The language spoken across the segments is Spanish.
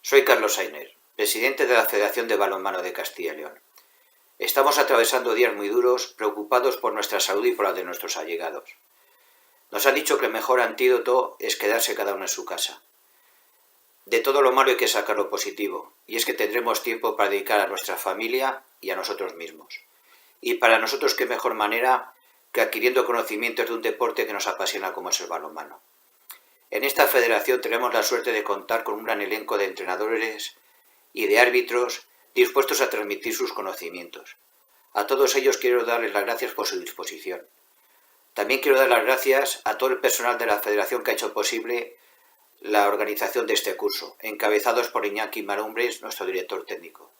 Soy Carlos Sainer, presidente de la Federación de Balonmano de Castilla y León. Estamos atravesando días muy duros, preocupados por nuestra salud y por la de nuestros allegados. Nos han dicho que el mejor antídoto es quedarse cada uno en su casa. De todo lo malo hay que sacar lo positivo, y es que tendremos tiempo para dedicar a nuestra familia y a nosotros mismos. Y para nosotros qué mejor manera que adquiriendo conocimientos de un deporte que nos apasiona como es el balonmano. En esta federación tenemos la suerte de contar con un gran elenco de entrenadores y de árbitros dispuestos a transmitir sus conocimientos. A todos ellos quiero darles las gracias por su disposición. También quiero dar las gracias a todo el personal de la federación que ha hecho posible la organización de este curso, encabezados por Iñaki Marumbres, nuestro director técnico.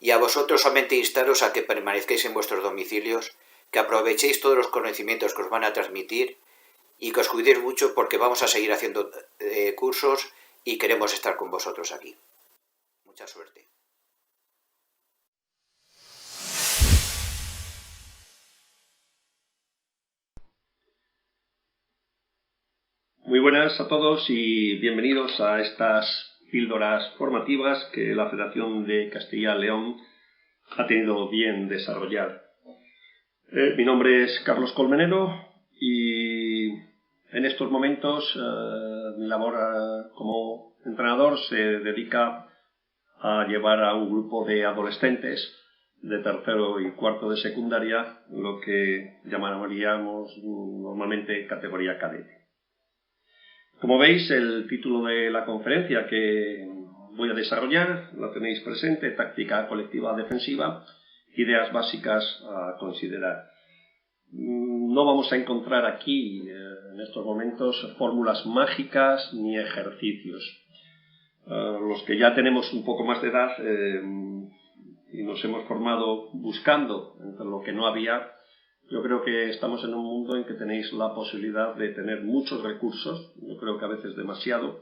Y a vosotros solamente instaros a que permanezcáis en vuestros domicilios, que aprovechéis todos los conocimientos que os van a transmitir y que os cuidéis mucho porque vamos a seguir haciendo cursos y queremos estar con vosotros aquí. Mucha suerte. Muy buenas a todos y bienvenidos a estas píldoras formativas que la Federación de Castilla y León ha tenido bien desarrollar. Mi nombre es Carlos Colmenero y en estos momentos mi labor como entrenador se dedica a llevar a un grupo de adolescentes de tercero y cuarto de secundaria, lo que llamaríamos normalmente categoría cadete. Como veis, el título de la conferencia que voy a desarrollar lo tenéis presente: táctica colectiva defensiva, ideas básicas a considerar. No vamos a encontrar aquí, en estos momentos, fórmulas mágicas ni ejercicios. Los que ya tenemos un poco más de edad y nos hemos formado buscando entre lo que no había, yo creo que estamos en un mundo en que tenéis la posibilidad de tener muchos recursos, yo creo que a veces demasiado,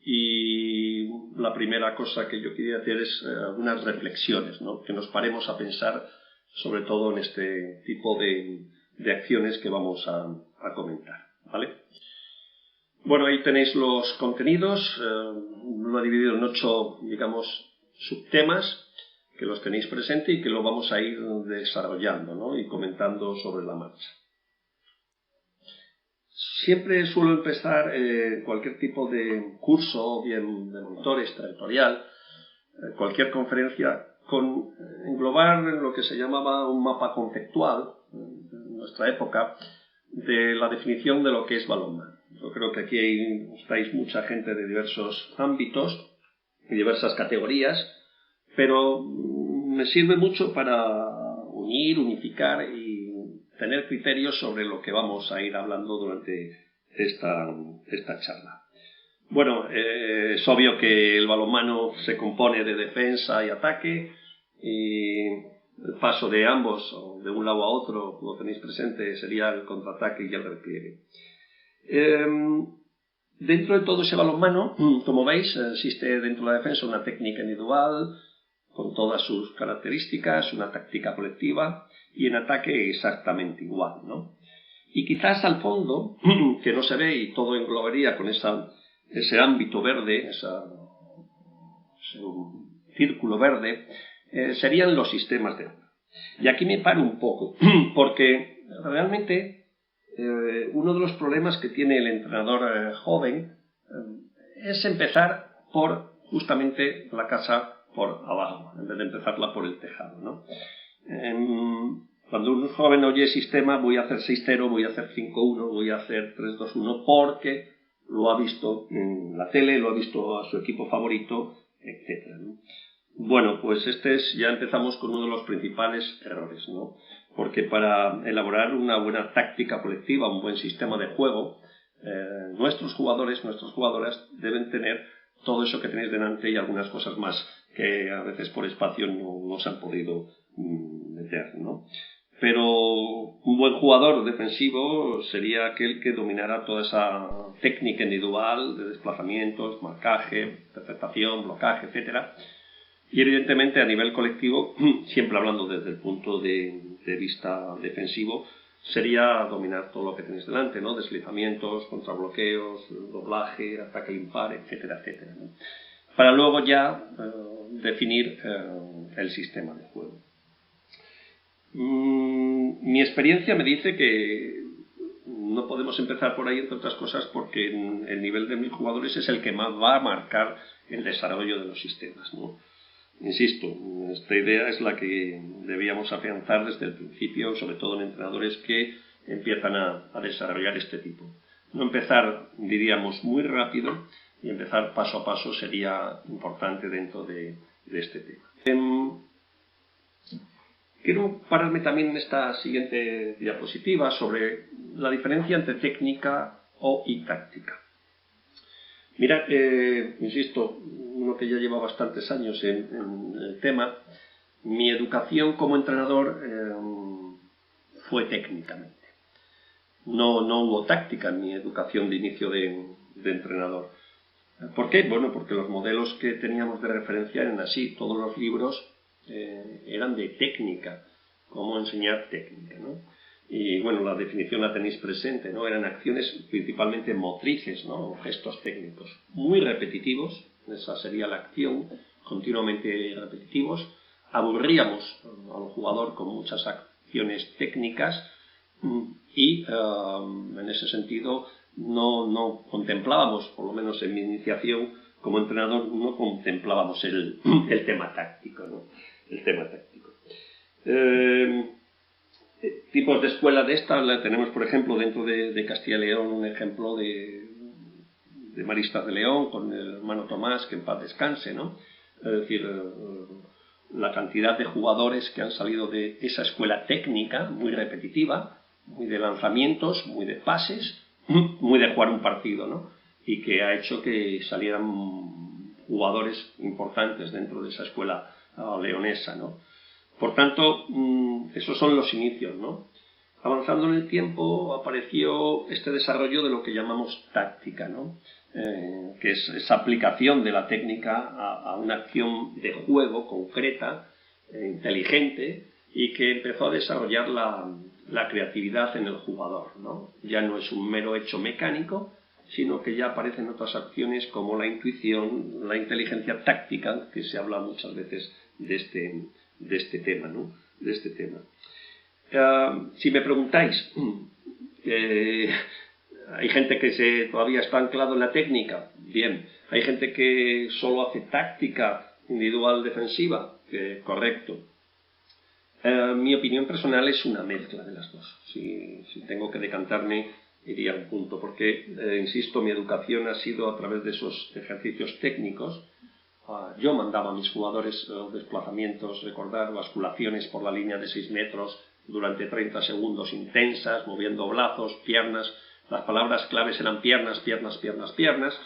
y la primera cosa que yo quería hacer es algunas reflexiones, ¿no? Que nos paremos a pensar sobre todo en este tipo de acciones que vamos a comentar, ¿vale? Bueno, ahí tenéis los contenidos, lo he dividido en 8, digamos, subtemas, que los tenéis presente y que lo vamos a ir desarrollando, ¿no? Y comentando sobre la marcha. Siempre suelo empezar cualquier tipo de curso, bien de monitores, territorial, cualquier conferencia, con englobar lo que se llamaba un mapa conceptual, en nuestra época, de la definición de lo que es balonmano. Yo creo que aquí estáis mucha gente de diversos ámbitos y diversas categorías, pero me sirve mucho para unir, unificar y tener criterios sobre lo que vamos a ir hablando durante esta charla. Bueno, es obvio que el balonmano se compone de defensa y ataque, y el paso de ambos, o de un lado a otro, como tenéis presente, sería el contraataque y el repliegue. Dentro de todo ese balonmano, como veis, existe dentro de la defensa una técnica individual con todas sus características, una táctica colectiva, y en ataque exactamente igual, ¿no? Y quizás al fondo, que no se ve y todo englobaría con ese ámbito verde, ese círculo verde, serían los sistemas de juego. Y aquí me paro un poco, porque realmente uno de los problemas que tiene el entrenador joven es empezar por justamente la casa por abajo, en vez de empezarla por el tejado, ¿no? Cuando un joven oye sistema, voy a hacer 6-0, voy a hacer 5-1, voy a hacer 3-2-1, porque lo ha visto en la tele, lo ha visto a su equipo favorito, etc., ¿no? Bueno, pues ya empezamos con uno de los principales errores, ¿no? Porque para elaborar una buena táctica colectiva, un buen sistema de juego, nuestros jugadores, nuestras jugadoras deben tener todo eso que tenéis delante y algunas cosas más que a veces por espacio no se han podido meter, ¿no? Pero un buen jugador defensivo sería aquel que dominara toda esa técnica individual de desplazamientos, marcaje, interceptación, blocaje, etcétera. Y evidentemente a nivel colectivo, siempre hablando desde el punto de vista defensivo, sería dominar todo lo que tenéis delante, ¿no? Deslizamientos, contrabloqueos, doblaje, ataque impar, etcétera, etcétera, ¿no? para luego ya definir el sistema de juego. Mi experiencia me dice que no podemos empezar por ahí, entre otras cosas, porque el nivel de mis jugadores es el que más va a marcar el desarrollo de los sistemas, ¿no? Insisto, esta idea es la que debíamos afianzar desde el principio, sobre todo en entrenadores que empiezan a desarrollar este tipo. No empezar, diríamos, muy rápido, y empezar paso a paso sería importante dentro de este tema. Quiero pararme también en esta siguiente diapositiva sobre la diferencia entre técnica y táctica. Mirad, insisto, uno que ya lleva bastantes años en el tema, mi educación como entrenador fue técnicamente. No hubo táctica en mi educación de inicio de entrenador. ¿Por qué? Bueno, porque los modelos que teníamos de referencia eran así. Todos los libros eran de técnica, cómo enseñar técnica, ¿no? Y bueno, la definición la tenéis presente, ¿no? Eran acciones principalmente motrices, ¿no? Gestos técnicos muy repetitivos, esa sería la acción, continuamente repetitivos. Aburríamos al jugador con muchas acciones técnicas y en ese sentido no contemplábamos, por lo menos en mi iniciación como entrenador, no contemplábamos el tema táctico, ¿no? El tema táctico. Tipos de escuela de esta, tenemos por ejemplo dentro de Castilla y León un ejemplo de Maristas de León con el hermano Tomás, que en paz descanse, ¿no? Es decir, la cantidad de jugadores que han salido de esa escuela técnica, muy repetitiva, muy de lanzamientos, muy de pases, muy de jugar un partido, ¿no? Y que ha hecho que salieran jugadores importantes dentro de esa escuela leonesa, ¿no? Por tanto, esos son los inicios, ¿no? Avanzando en el tiempo apareció este desarrollo de lo que llamamos táctica, ¿no? Que es esa aplicación de la técnica a una acción de juego concreta, inteligente, y que empezó a desarrollar la creatividad en el jugador, ¿no? Ya no es un mero hecho mecánico, sino que ya aparecen otras acciones como la intuición, la inteligencia táctica, que se habla muchas veces de este tema, ¿no? De este tema. Si me preguntáis, hay gente que todavía está anclado en la técnica, bien. Hay gente que solo hace táctica individual defensiva, correcto. Mi opinión personal es una mezcla de las dos. Si tengo que decantarme, iría a un punto, porque, insisto, mi educación ha sido a través de esos ejercicios técnicos. Yo mandaba a mis jugadores desplazamientos, recordar basculaciones por la línea de 6 metros durante 30 segundos intensas, moviendo brazos, piernas. Las palabras claves eran piernas, piernas, piernas, piernas.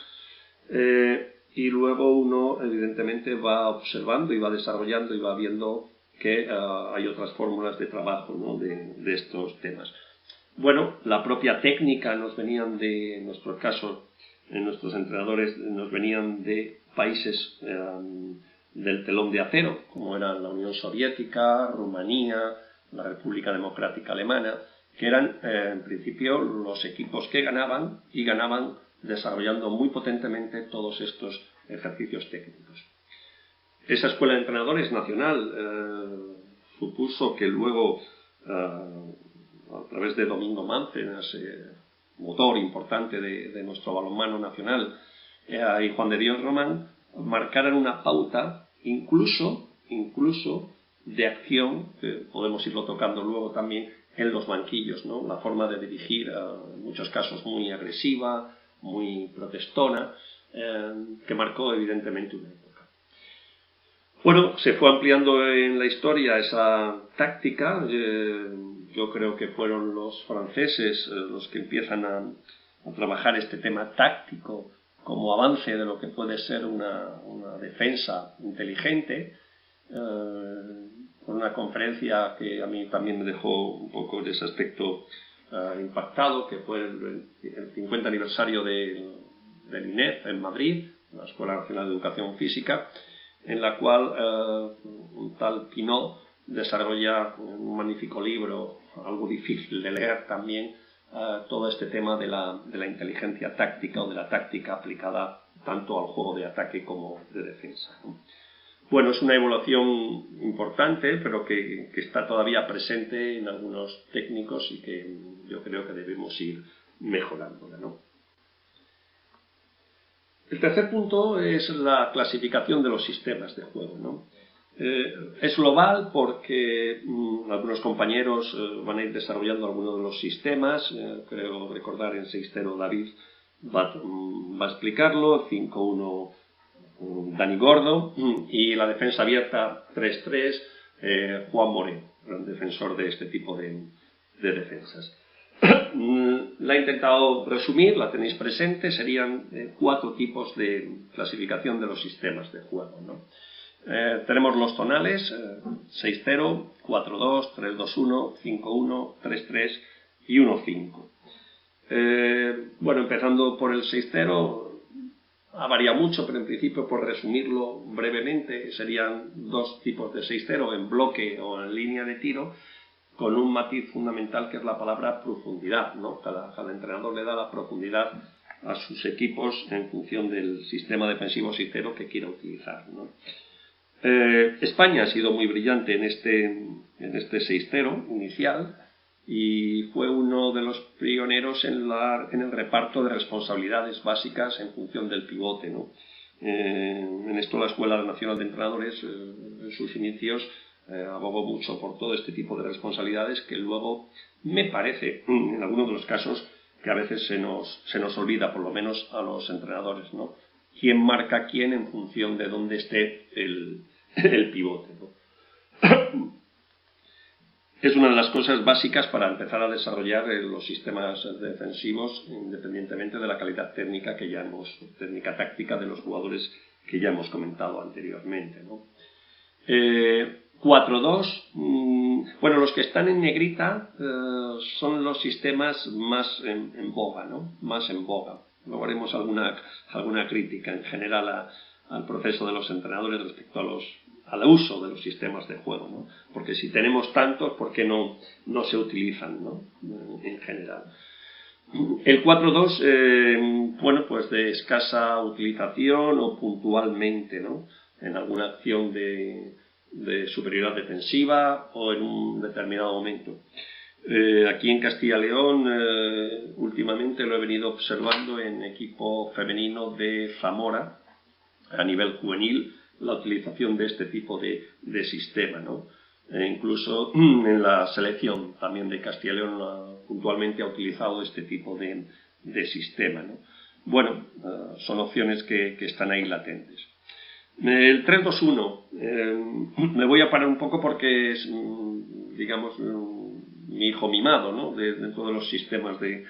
Y luego uno, evidentemente, va observando y va desarrollando y va viendo que hay otras fórmulas de trabajo, ¿no? de estos temas. Bueno, la propia técnica nos venían en nuestro caso, en nuestros entrenadores, nos venían de países del telón de acero, como eran la Unión Soviética, Rumanía, la República Democrática Alemana, que eran en principio los equipos que ganaban y ganaban desarrollando muy potentemente todos estos ejercicios técnicos. Esa escuela de entrenadores nacional supuso que luego, a través de Domingo Máncenas, motor importante de nuestro balonmano nacional, y Juan de Dios Román, marcaran una pauta incluso de acción, que podemos irlo tocando luego también, en los banquillos, ¿no? La forma de dirigir, en muchos casos muy agresiva, muy protestona, que marcó evidentemente una época. Bueno, se fue ampliando en la historia esa táctica. Yo creo que fueron los franceses los que empiezan a trabajar este tema táctico como avance de lo que puede ser una defensa inteligente, con una conferencia que a mí también me dejó un poco de ese aspecto impactado, que fue el 50 aniversario del INEF en Madrid, la Escuela Nacional de Educación Física, en la cual un tal Pinot desarrolla un magnífico libro, algo difícil de leer también, todo este tema de la inteligencia táctica o de la táctica aplicada tanto al juego de ataque como de defensa, ¿no? Bueno, es una evolución importante, pero que está todavía presente en algunos técnicos y que yo creo que debemos ir mejorándola, ¿no? El tercer punto es la clasificación de los sistemas de juego, ¿no? Es global porque algunos compañeros van a ir desarrollando algunos de los sistemas. Creo recordar en 6-0 David va a explicarlo, 5-1 Dani Gordo, y la defensa abierta 3-3 Juan Moreno, gran defensor de este tipo de defensas. La he intentado resumir, la tenéis presente, serían 4 tipos de clasificación de los sistemas de juego, ¿no? Tenemos los tonales, 6-0, 4-2, 3-2-1, 5-1, 3-3 y 1-5. Bueno, empezando por el 6-0, ha variado mucho, pero en principio, por resumirlo brevemente, serían 2 tipos de 6-0, en bloque o en línea de tiro, con un matiz fundamental que es la palabra profundidad, ¿no? Cada entrenador le da la profundidad a sus equipos en función del sistema defensivo 6-0 que quiera utilizar, ¿no? España ha sido muy brillante en este 6-0 inicial y fue uno de los pioneros en el reparto de responsabilidades básicas en función del pivote, ¿no? En esto la Escuela Nacional de Entrenadores en sus inicios abogó mucho por todo este tipo de responsabilidades que luego me parece, en algunos de los casos, que a veces se nos olvida, por lo menos a los entrenadores, ¿no? Quién marca quién en función de dónde esté el pivote, ¿no? Es una de las cosas básicas para empezar a desarrollar los sistemas defensivos, independientemente de la calidad técnica técnica táctica de los jugadores que ya hemos comentado anteriormente, ¿no? 4-2, bueno, los que están en negrita son los sistemas más en boga, ¿no? Más en boga. Luego haremos alguna crítica en general al proceso de los entrenadores respecto al uso de los sistemas de juego, ¿no? Porque si tenemos tantos, ¿por qué no se utilizan, ¿no? En general. El 4-2, bueno, pues de escasa utilización o puntualmente, ¿no? En alguna acción de superioridad defensiva o en un determinado momento. Aquí en Castilla y León, últimamente lo he venido observando en equipo femenino de Zamora, a nivel juvenil, la utilización de este tipo de sistema, ¿no? Incluso en la selección también de Castilla y León puntualmente ha utilizado este tipo de sistema, ¿no? Bueno, son opciones que están ahí latentes. El 3-2-1, me voy a parar un poco porque es, digamos, mi hijo mimado, ¿no? Dentro de los sistemas de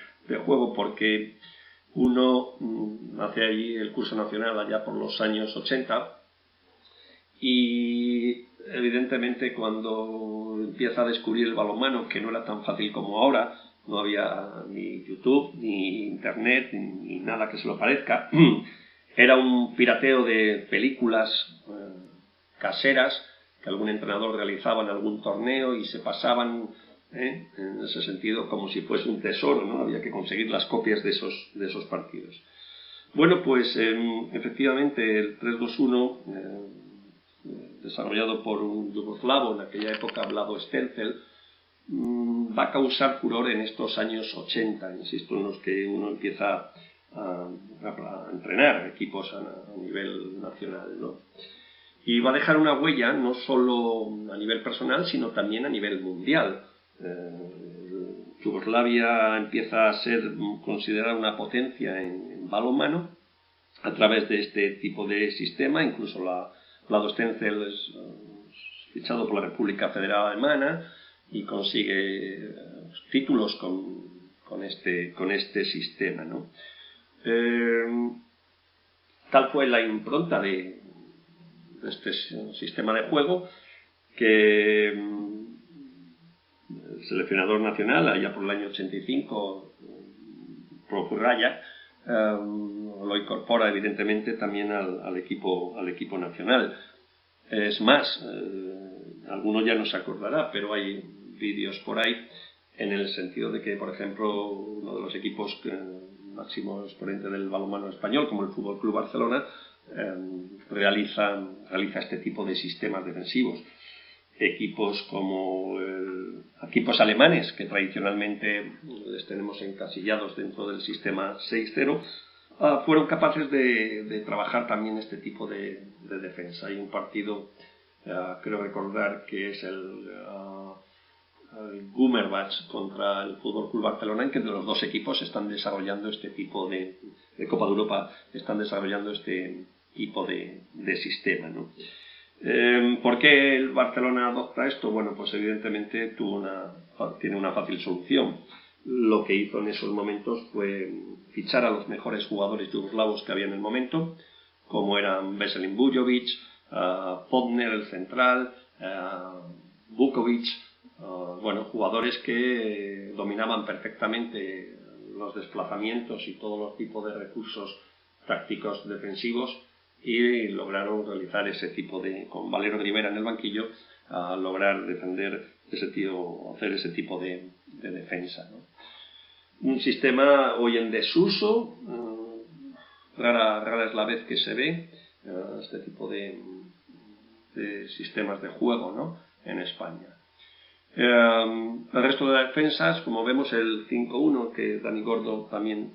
juego, porque uno hace allí el curso nacional allá por los años 80 y evidentemente cuando empieza a descubrir el balonmano, que no era tan fácil como ahora, no había ni YouTube, ni Internet, ni nada que se lo parezca, era un pirateo de películas caseras que algún entrenador realizaba en algún torneo y se pasaban en ese sentido como si fuese un tesoro, ¿no? Había que conseguir las copias de esos partidos. Bueno, pues efectivamente el 3-2-1 desarrollado por un yugoslavo en aquella época, Vlado Stenzel, va a causar furor en estos años 80, insisto, en los que uno empieza a entrenar equipos a nivel nacional, ¿no? Y va a dejar una huella no solo a nivel personal, sino también a nivel mundial. Yugoslavia empieza a ser considerada una potencia en balonmano a través de este tipo de sistema. Incluso Vlado Stenzel es fichado por la República Federal Alemana y consigue títulos con este sistema, ¿no? Tal fue la impronta de este sistema de juego que el seleccionador nacional, allá por el año 85, Raya, lo incorpora evidentemente también al equipo nacional. Es más, alguno ya no se acordará, pero hay vídeos por ahí en el sentido de que, por ejemplo, uno de los equipos máximo exponente del balonmano español, como el Fútbol Club Barcelona, realiza este tipo de sistemas defensivos. Equipos como equipos alemanes, que tradicionalmente les tenemos encasillados dentro del sistema 6-0, fueron capaces de trabajar también este tipo de defensa. Hay un partido, creo recordar que es el Gummerbach contra el Fútbol Club Barcelona, en que los dos equipos están desarrollando este tipo de Copa de Europa, están desarrollando este tipo de sistema, ¿no? ¿Por qué el Barcelona adopta esto? Bueno, pues evidentemente tiene una fácil solución. Lo que hizo en esos momentos fue fichar a los mejores jugadores yugoslavos que había en el momento, como eran Veselin Bujovic, Podner, el central, Vukovic, jugadores que dominaban perfectamente los desplazamientos y todos los tipos de recursos tácticos defensivos, y lograron realizar ese tipo con Valero Rivera en el banquillo, lograr defender hacer ese tipo de defensa, ¿no? Un sistema hoy en desuso, rara es la vez que se ve este tipo de sistemas de juego, ¿no?, en España. El resto de defensas, como vemos, el 5-1, que Dani Gordo también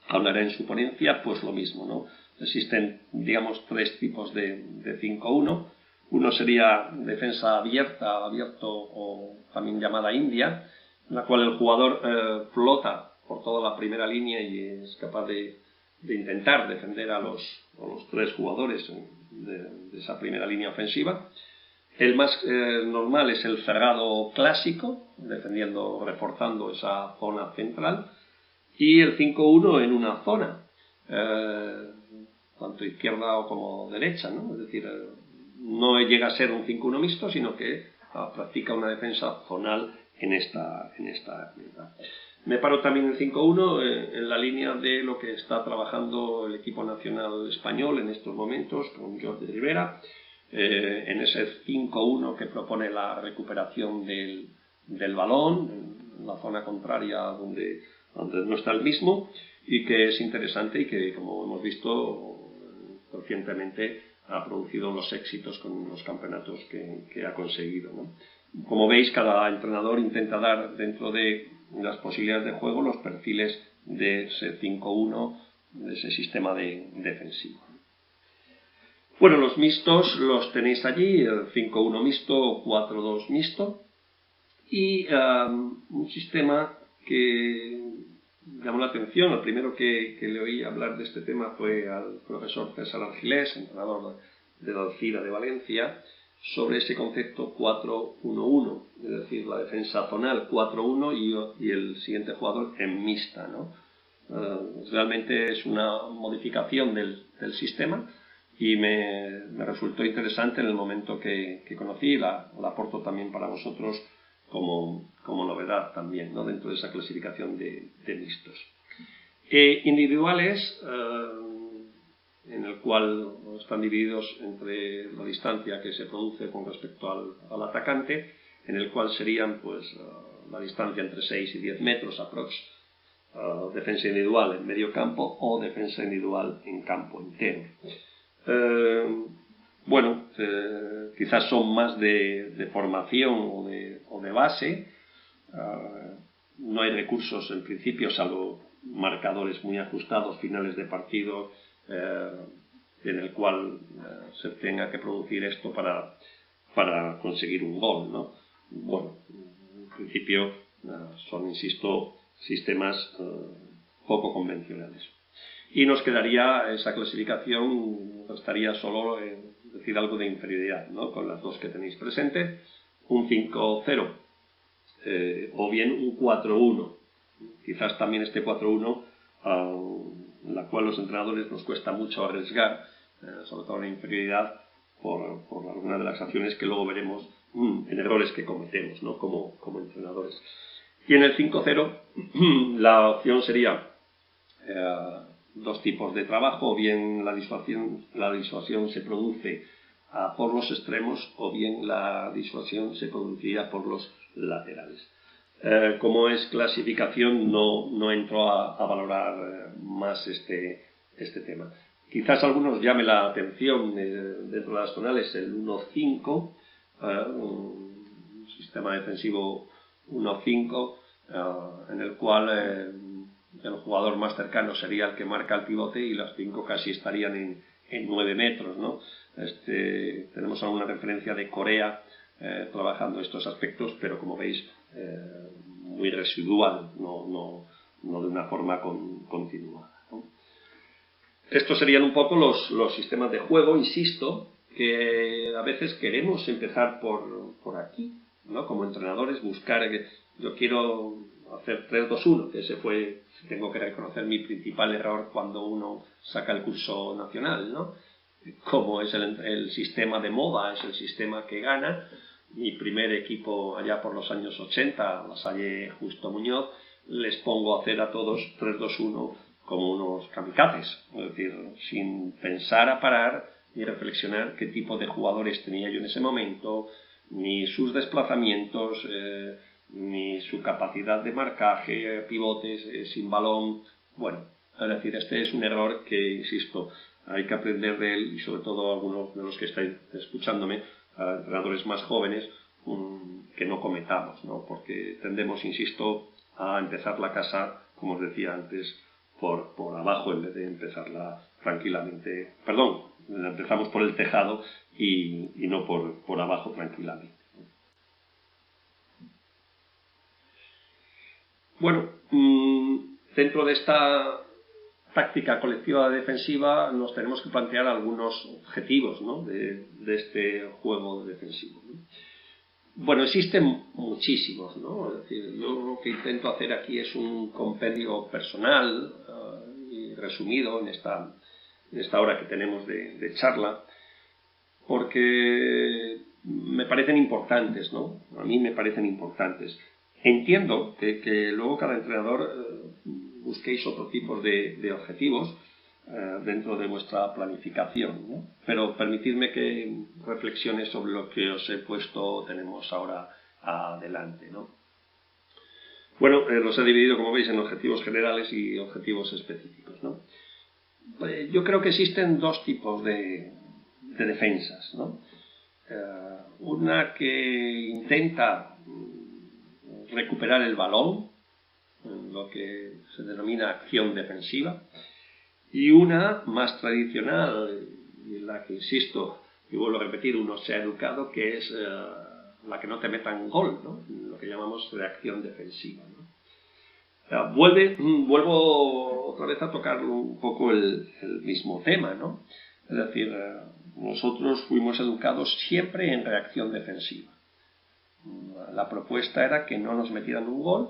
hablará en su ponencia, pues lo mismo, ¿no? Existen, digamos, tres tipos de 5-1. Uno sería defensa abierto, o también llamada india, en la cual el jugador flota por toda la primera línea y es capaz de intentar defender a los tres jugadores de esa primera línea ofensiva. El más normal es el cerrado clásico, reforzando esa zona central, y el 5-1 en una zona, tanto izquierda o como derecha, ¿no? Es decir, no llega a ser un 5-1 mixto, sino que practica una defensa zonal en esta unidad. Me paro también el 5-1 en la línea de lo que está trabajando el equipo nacional español en estos momentos con Jordi Rivera, en ese 5-1 que propone la recuperación del balón en la zona contraria donde no está el mismo, y que es interesante y que, como hemos visto recientemente, ha producido los éxitos con los campeonatos que ha conseguido, ¿no? Como veis, cada entrenador intenta dar, dentro de las posibilidades de juego, los perfiles de ese 5-1, de ese sistema defensivo. Bueno, los mixtos los tenéis allí, el 5-1 mixto, 4-2 mixto, y un sistema que llamó la atención. El primero que le oí hablar de este tema fue al profesor César Argilés, entrenador de la Alcira de Valencia, sobre ese concepto 4-1-1, es decir, la defensa zonal 4-1 y el siguiente jugador en mixta, ¿no? Realmente es una modificación del sistema, y me resultó interesante en el momento que conocí. La aporto también para vosotros como novedad también, ¿no?, dentro de esa clasificación de mixtos. Individuales, en el cual están divididos entre la distancia que se produce con respecto al atacante, en el cual serían pues la distancia entre 6 y 10 metros aprox, defensa individual en medio campo o defensa individual en campo entero. Quizás son más de formación o de base. No hay recursos en principio, salvo marcadores muy ajustados, finales de partido, en el cual se tenga que producir esto para conseguir un gol, ¿no? Bueno, en principio son, insisto, sistemas poco convencionales. Y nos quedaría esa clasificación, estaría solo decir algo de inferioridad, ¿no?, con las dos que tenéis presentes, un 5-0 o bien un 4-1. Quizás también este 4-1, en la cual los entrenadores nos cuesta mucho arriesgar, sobre todo en inferioridad, por algunas de las acciones que luego veremos en errores que cometemos, ¿no?, como entrenadores. Y en el 5-0 la opción sería dos tipos de trabajo: o bien la disuasión se produce por los extremos, o bien la disuasión se produciría por los laterales. Como es clasificación, no entro a valorar más este tema. Quizás a algunos llame la atención dentro de las zonales el 1-5, un sistema defensivo 1-5, en el cual el jugador más cercano sería el que marca el pivote y los 5 casi estarían en 9 metros, ¿no? Tenemos alguna referencia de Corea trabajando estos aspectos, pero como veis muy residual, no de una forma continuada, ¿no? Estos serían un poco los sistemas de juego, insisto, que a veces queremos empezar por aquí, ¿no? Como entrenadores, buscar que yo quiero hacer 3-2-1, que ese fue, tengo que reconocer, mi principal error cuando uno saca el curso nacional, ¿no? Como es el sistema de moda, es el sistema que gana. Mi primer equipo allá por los años 80, La Salle Justo Muñoz, les pongo a hacer a todos 3-2-1 como unos kamikazes, es decir, sin pensar a parar ni reflexionar qué tipo de jugadores tenía yo en ese momento, ni sus desplazamientos, ni su capacidad de marcaje, pivotes, sin balón. Bueno, es decir, este es un error que, insisto, hay que aprender de él, y sobre todo algunos de los que estáis escuchándome, entrenadores más jóvenes, que no cometamos, ¿no? Porque tendemos, insisto, a empezar la casa, como os decía antes, por abajo en vez de empezarla tranquilamente. Perdón, empezamos por el tejado y no por abajo tranquilamente. Bueno, dentro de esta táctica colectiva defensiva nos tenemos que plantear algunos objetivos, ¿no? de este juego defensivo, ¿no? Bueno, existen muchísimos, ¿no? Es decir, yo lo que intento hacer aquí es un compendio personal y resumido en esta hora que tenemos de charla, porque me parecen importantes, ¿no? A mí me parecen importantes. Entiendo que luego cada entrenador busquéis otro tipo de objetivos dentro de vuestra planificación, ¿no? Pero permitidme que reflexione sobre lo que os he puesto, tenemos ahora adelante, ¿no? Bueno, los he dividido, como veis, en objetivos generales y objetivos específicos, ¿no? Yo creo que existen dos tipos de defensas, ¿no? Una que intenta recuperar el balón, lo que se denomina acción defensiva, y una más tradicional, y en la que insisto, y vuelvo a repetir, uno se ha educado, que es la que no te metan gol, ¿no? Lo que llamamos reacción defensiva, ¿no? Vuelvo otra vez a tocar un poco el mismo tema, ¿no? Es decir, nosotros fuimos educados siempre en reacción defensiva. La propuesta era que no nos metieran un gol,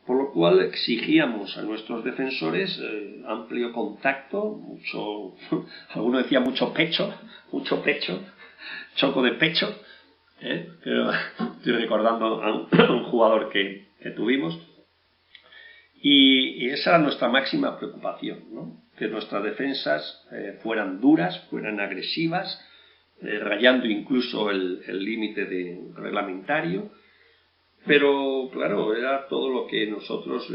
por lo cual exigíamos a nuestros defensores amplio contacto, alguno decía mucho pecho, choco de pecho, estoy recordando a un jugador que tuvimos, y esa era nuestra máxima preocupación, ¿no? Que nuestras defensas fueran duras, fueran agresivas, rayando incluso el límite reglamentario. Pero, claro, era todo lo que nosotros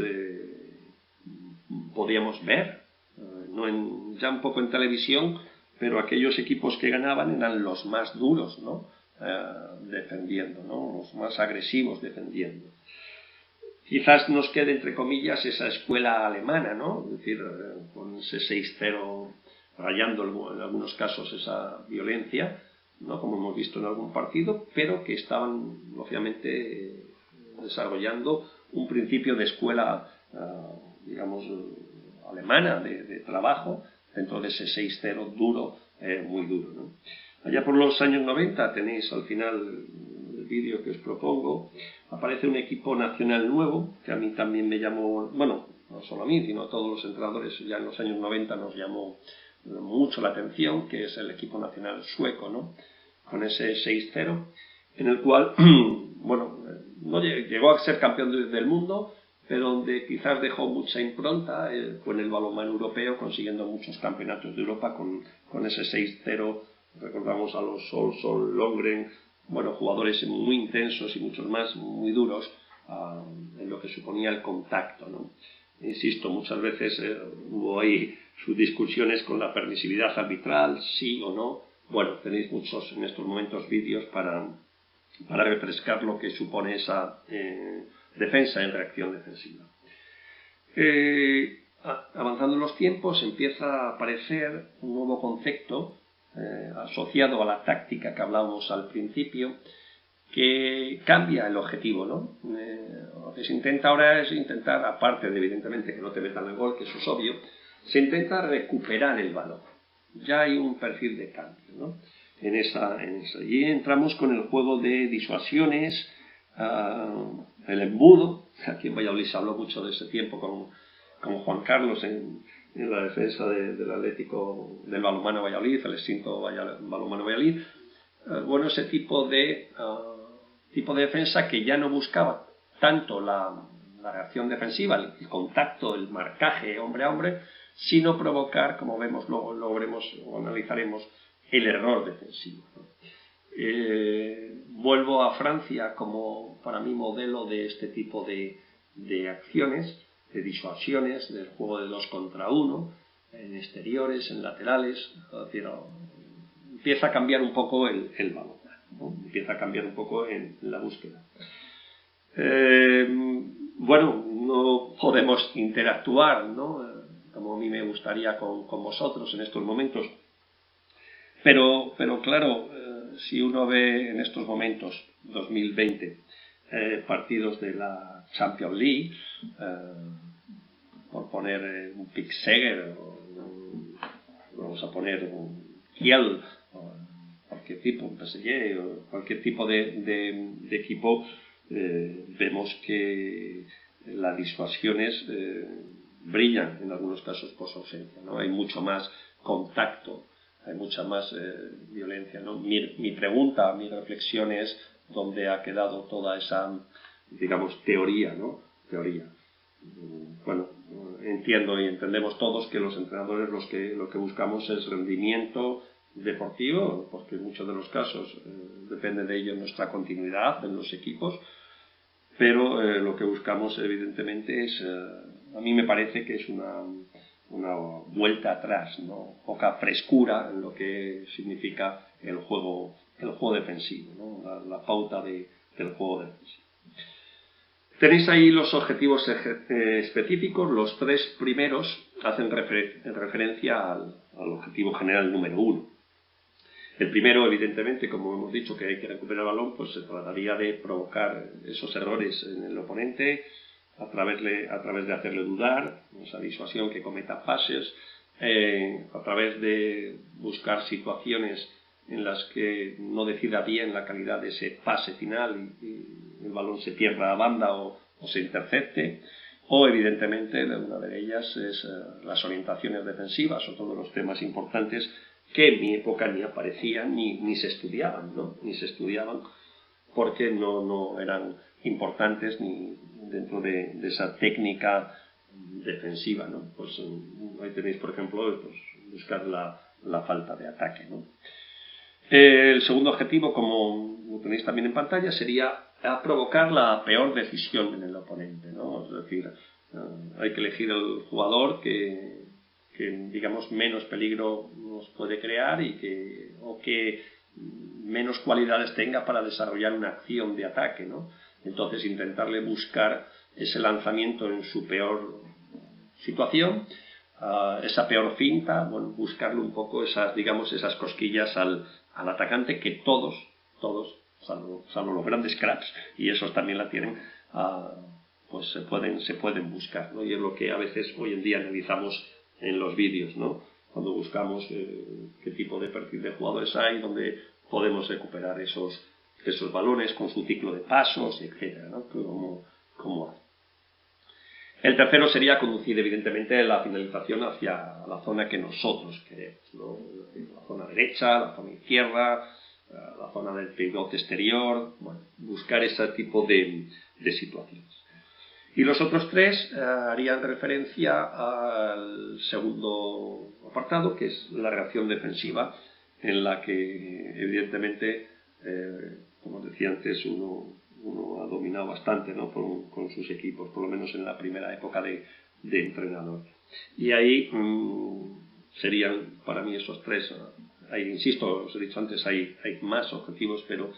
podíamos ver, ya un poco en televisión, pero aquellos equipos que ganaban eran los más duros, ¿no? Defendiendo, ¿no? Los más agresivos defendiendo. Quizás nos quede, entre comillas, esa escuela alemana, ¿no? Es decir, con ese 6-0 rayando en algunos casos esa violencia, ¿no? Como hemos visto en algún partido, pero que estaban, lógicamente, desarrollando un principio de escuela, digamos, alemana de trabajo dentro de ese 6-0 duro, muy duro, ¿no? Allá por los años 90 tenéis al final el vídeo que os propongo, aparece un equipo nacional nuevo que a mí también me llamó, bueno, no solo a mí, sino a todos los entrenadores, ya en los años 90 nos llamó mucho la atención, que es el equipo nacional sueco, ¿no? Con ese 6-0, en el cual, bueno, no llegó a ser campeón del mundo, pero donde quizás dejó mucha impronta fue en el balonmano europeo, consiguiendo muchos campeonatos de Europa con ese 6-0. Recordamos a los Sol, Longren, bueno, jugadores muy intensos y muchos más, muy duros, en lo que suponía el contacto, ¿no? Insisto, muchas veces hubo ahí sus discusiones con la permisividad arbitral, sí o no. Bueno, tenéis muchos en estos momentos vídeos para refrescar lo que supone esa defensa en reacción defensiva. Avanzando los tiempos, empieza a aparecer un nuevo concepto asociado a la táctica que hablábamos al principio, que cambia el objetivo, ¿no? Lo que se intenta ahora es aparte de evidentemente que no te metan el gol, que eso es obvio, se intenta recuperar el balón. Ya hay un perfil de cambio, ¿no? En esa. Y entramos con el juego de disuasiones, el embudo. Aquí en Valladolid se habló mucho de ese tiempo con Juan Carlos en la defensa del Atlético, del Balonmano Valladolid, el extinto Balonmano Valladolid. Bueno, ese tipo de defensa que ya no buscaba tanto la reacción defensiva, el contacto, el marcaje hombre a hombre, sino provocar, como vemos, luego veremos o analizaremos, el error defensivo, ¿no? Vuelvo a Francia como, para mí, modelo de este tipo de acciones, de disuasiones, del juego de 2 contra 1, en exteriores, en laterales, pero empieza a cambiar un poco el balón, ¿no? Empieza a cambiar un poco en la búsqueda. Bueno, no podemos interactuar, ¿no? Como a mí me gustaría con vosotros en estos momentos, pero claro, si uno ve en estos momentos, 2020, partidos de la Champions League, por poner un Pick Seger, vamos a poner un Kiel, cualquier tipo, un PSG, o cualquier tipo de equipo, vemos que las disuasiones brillan en algunos casos por su ausencia, ¿no? Hay mucho más contacto, hay mucha más violencia, ¿no? Mi pregunta, mi reflexión es dónde ha quedado toda esa, digamos, teoría, ¿no? Bueno, entiendo y entendemos todos que los entrenadores lo que buscamos es rendimiento deportivo, porque en muchos de los casos depende de ello nuestra continuidad en los equipos, pero lo que buscamos evidentemente es, a mí me parece que es una vuelta atrás, ¿no? Poca frescura en lo que significa el juego defensivo, ¿no? La pauta del juego defensivo. Tenéis ahí los objetivos específicos. Los 3 primeros hacen referencia al objetivo general número 1. El primero, evidentemente, como hemos dicho, que hay que recuperar el balón, pues se trataría de provocar esos errores en el oponente a través de hacerle dudar, esa disuasión, que cometa pases, a través de buscar situaciones en las que no decida bien la calidad de ese pase final y el balón se pierda a banda o se intercepte, o evidentemente una de ellas es las orientaciones defensivas, otro de los temas importantes que en mi época ni aparecían ni se estudiaban, ¿no? Ni se estudiaban porque no eran importantes ni dentro de esa técnica defensiva, ¿no? Pues ahí tenéis, por ejemplo, pues, buscar la falta de ataque, ¿no? El segundo objetivo, como lo tenéis también en pantalla, sería provocar la peor decisión en el oponente, ¿no? Es decir, hay que elegir el jugador que digamos menos peligro nos puede crear o que menos cualidades tenga para desarrollar una acción de ataque, ¿no? Entonces intentarle buscar ese lanzamiento en su peor situación, esa peor finta, bueno, buscarle un poco esas cosquillas al atacante que todos, salvo los grandes cracks, y esos también la tienen, pues se pueden buscar, ¿no? Y es lo que a veces hoy en día analizamos en los vídeos, ¿no? Cuando buscamos qué tipo de perfil de jugadores hay, donde podemos recuperar esos balones con su ciclo de pasos, etcétera, ¿no? Como hace. El tercero sería conducir evidentemente la finalización hacia la zona que nosotros queremos, ¿no? La zona derecha, la zona izquierda, la zona del pivote exterior, bueno, buscar ese tipo de situaciones. Y los otros 3 harían referencia al segundo apartado, que es la reacción defensiva, en la que evidentemente, como decía antes, uno uno ha dominado bastante, ¿no? con sus equipos, por lo menos en la primera época de entrenador. Y ahí serían para mí esos tres. Ahí, insisto, os he dicho antes, hay más objetivos, pero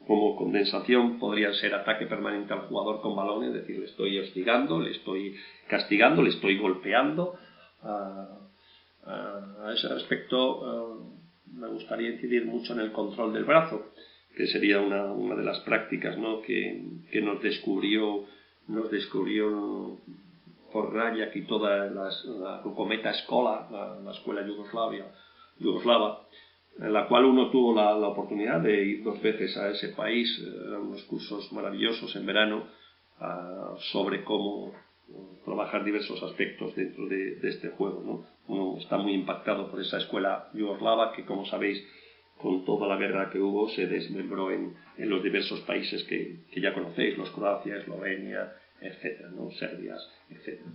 como condensación podrían ser ataque permanente al jugador con balón, es decir, le estoy hostigando, le estoy castigando, le estoy golpeando. A ese respecto me gustaría incidir mucho en el control del brazo, que sería una de las prácticas, ¿no? que nos descubrió por Rajak y toda la Rukometa Escola, la escuela yugoslava, en la cual uno tuvo la oportunidad de ir 2 veces a ese país. Eran unos cursos maravillosos en verano sobre cómo trabajar diversos aspectos dentro de este juego, ¿no? Uno está muy impactado por esa escuela yugoslava que, como sabéis, con toda la guerra que hubo, se desmembró en los diversos países que ya conocéis, los Croacia, Eslovenia, etcétera, ¿no? Serbia, etcétera.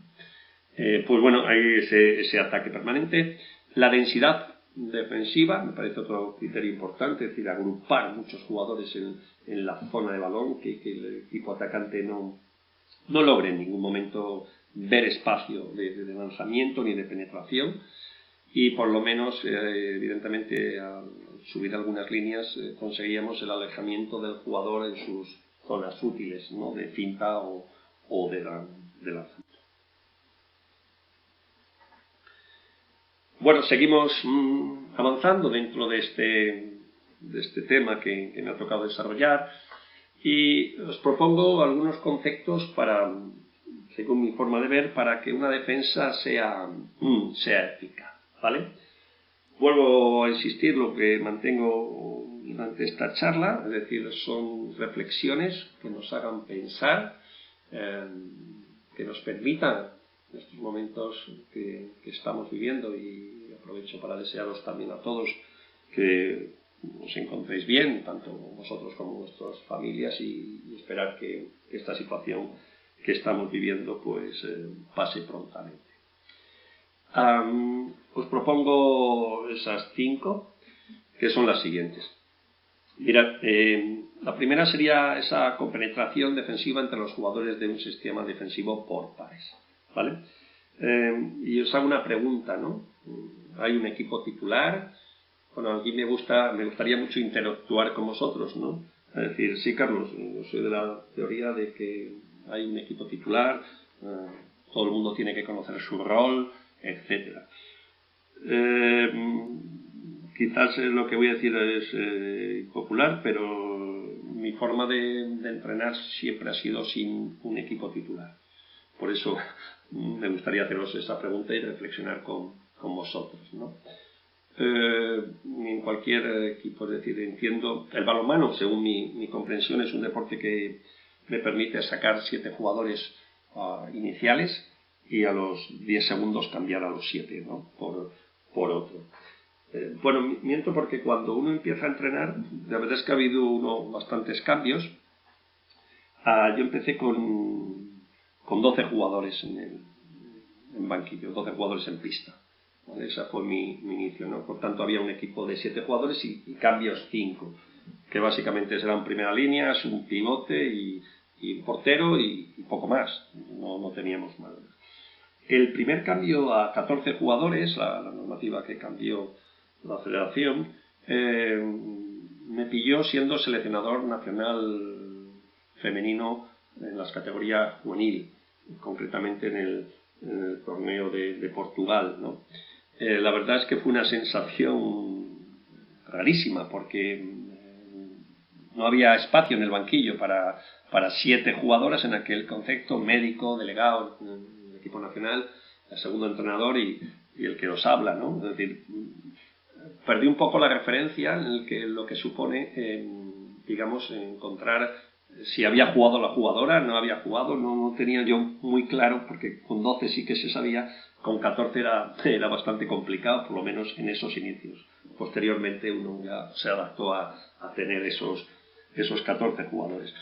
Pues bueno, hay ese ataque permanente. La densidad defensiva me parece otro criterio importante, es decir, agrupar muchos jugadores en la zona de balón, que el equipo atacante no logre en ningún momento ver espacio de lanzamiento ni de penetración, y por lo menos, evidentemente, al subir algunas líneas conseguíamos el alejamiento del jugador en sus zonas útiles, ¿no? De finta o de lanzamiento. Bueno, seguimos avanzando dentro de este tema que me ha tocado desarrollar, y os propongo algunos conceptos para, según mi forma de ver, para que una defensa sea eficaz, ¿vale? Vuelvo a insistir lo que mantengo durante esta charla, es decir, son reflexiones que nos hagan pensar, que nos permitan en estos momentos que estamos viviendo, y aprovecho para desearos también a todos que os encontréis bien, tanto vosotros como vuestras familias, y esperar que esta situación que estamos viviendo pues pase prontamente. Os propongo esas 5, que son las siguientes. Mirad, la primera sería esa compenetración defensiva entre los jugadores de un sistema defensivo por pares, ¿vale? Y os hago una pregunta, ¿no? Hay un equipo titular. Bueno, aquí me gustaría mucho interactuar con vosotros, ¿no? Es decir, sí, Carlos, yo soy de la teoría de que hay un equipo titular, todo el mundo tiene que conocer su rol, etcétera. Quizás lo que voy a decir es impopular, pero mi forma de entrenar siempre ha sido sin un equipo titular. Por eso me gustaría haceros esa pregunta y reflexionar con vosotros, ¿no? En cualquier equipo, es decir, entiendo el balonmano, según mi comprensión, es un deporte que me permite sacar 7 jugadores iniciales y a los 10 segundos cambiar a los 7, ¿no? por otro. Bueno, miento, porque cuando uno empieza a entrenar, la verdad es que ha habido bastantes cambios. Yo empecé con 12 jugadores en banquillo, 12 jugadores en pista. ¿Vale? Ese fue mi inicio, ¿no? Por tanto, había un equipo de 7 jugadores y cambios 5, que básicamente serán primera línea, un pivote y un portero y poco más. No teníamos más. El primer cambio a 14 jugadores, la normativa que cambió la federación, me pilló siendo seleccionador nacional femenino en las categorías juvenil, concretamente en el torneo de Portugal, ¿no? La verdad es que fue una sensación rarísima, porque no había espacio en el banquillo para 7 jugadoras en aquel concepto: médico, delegado del equipo nacional, el segundo entrenador y el que os habla, ¿no? Es decir, perdí un poco la referencia en lo que supone, digamos, encontrar si había jugado la jugadora, no había jugado, no tenía yo muy claro, porque con 12 sí que se sabía, con 14 era bastante complicado, por lo menos en esos inicios. Posteriormente uno ya se adaptó a tener esos 14 jugadores.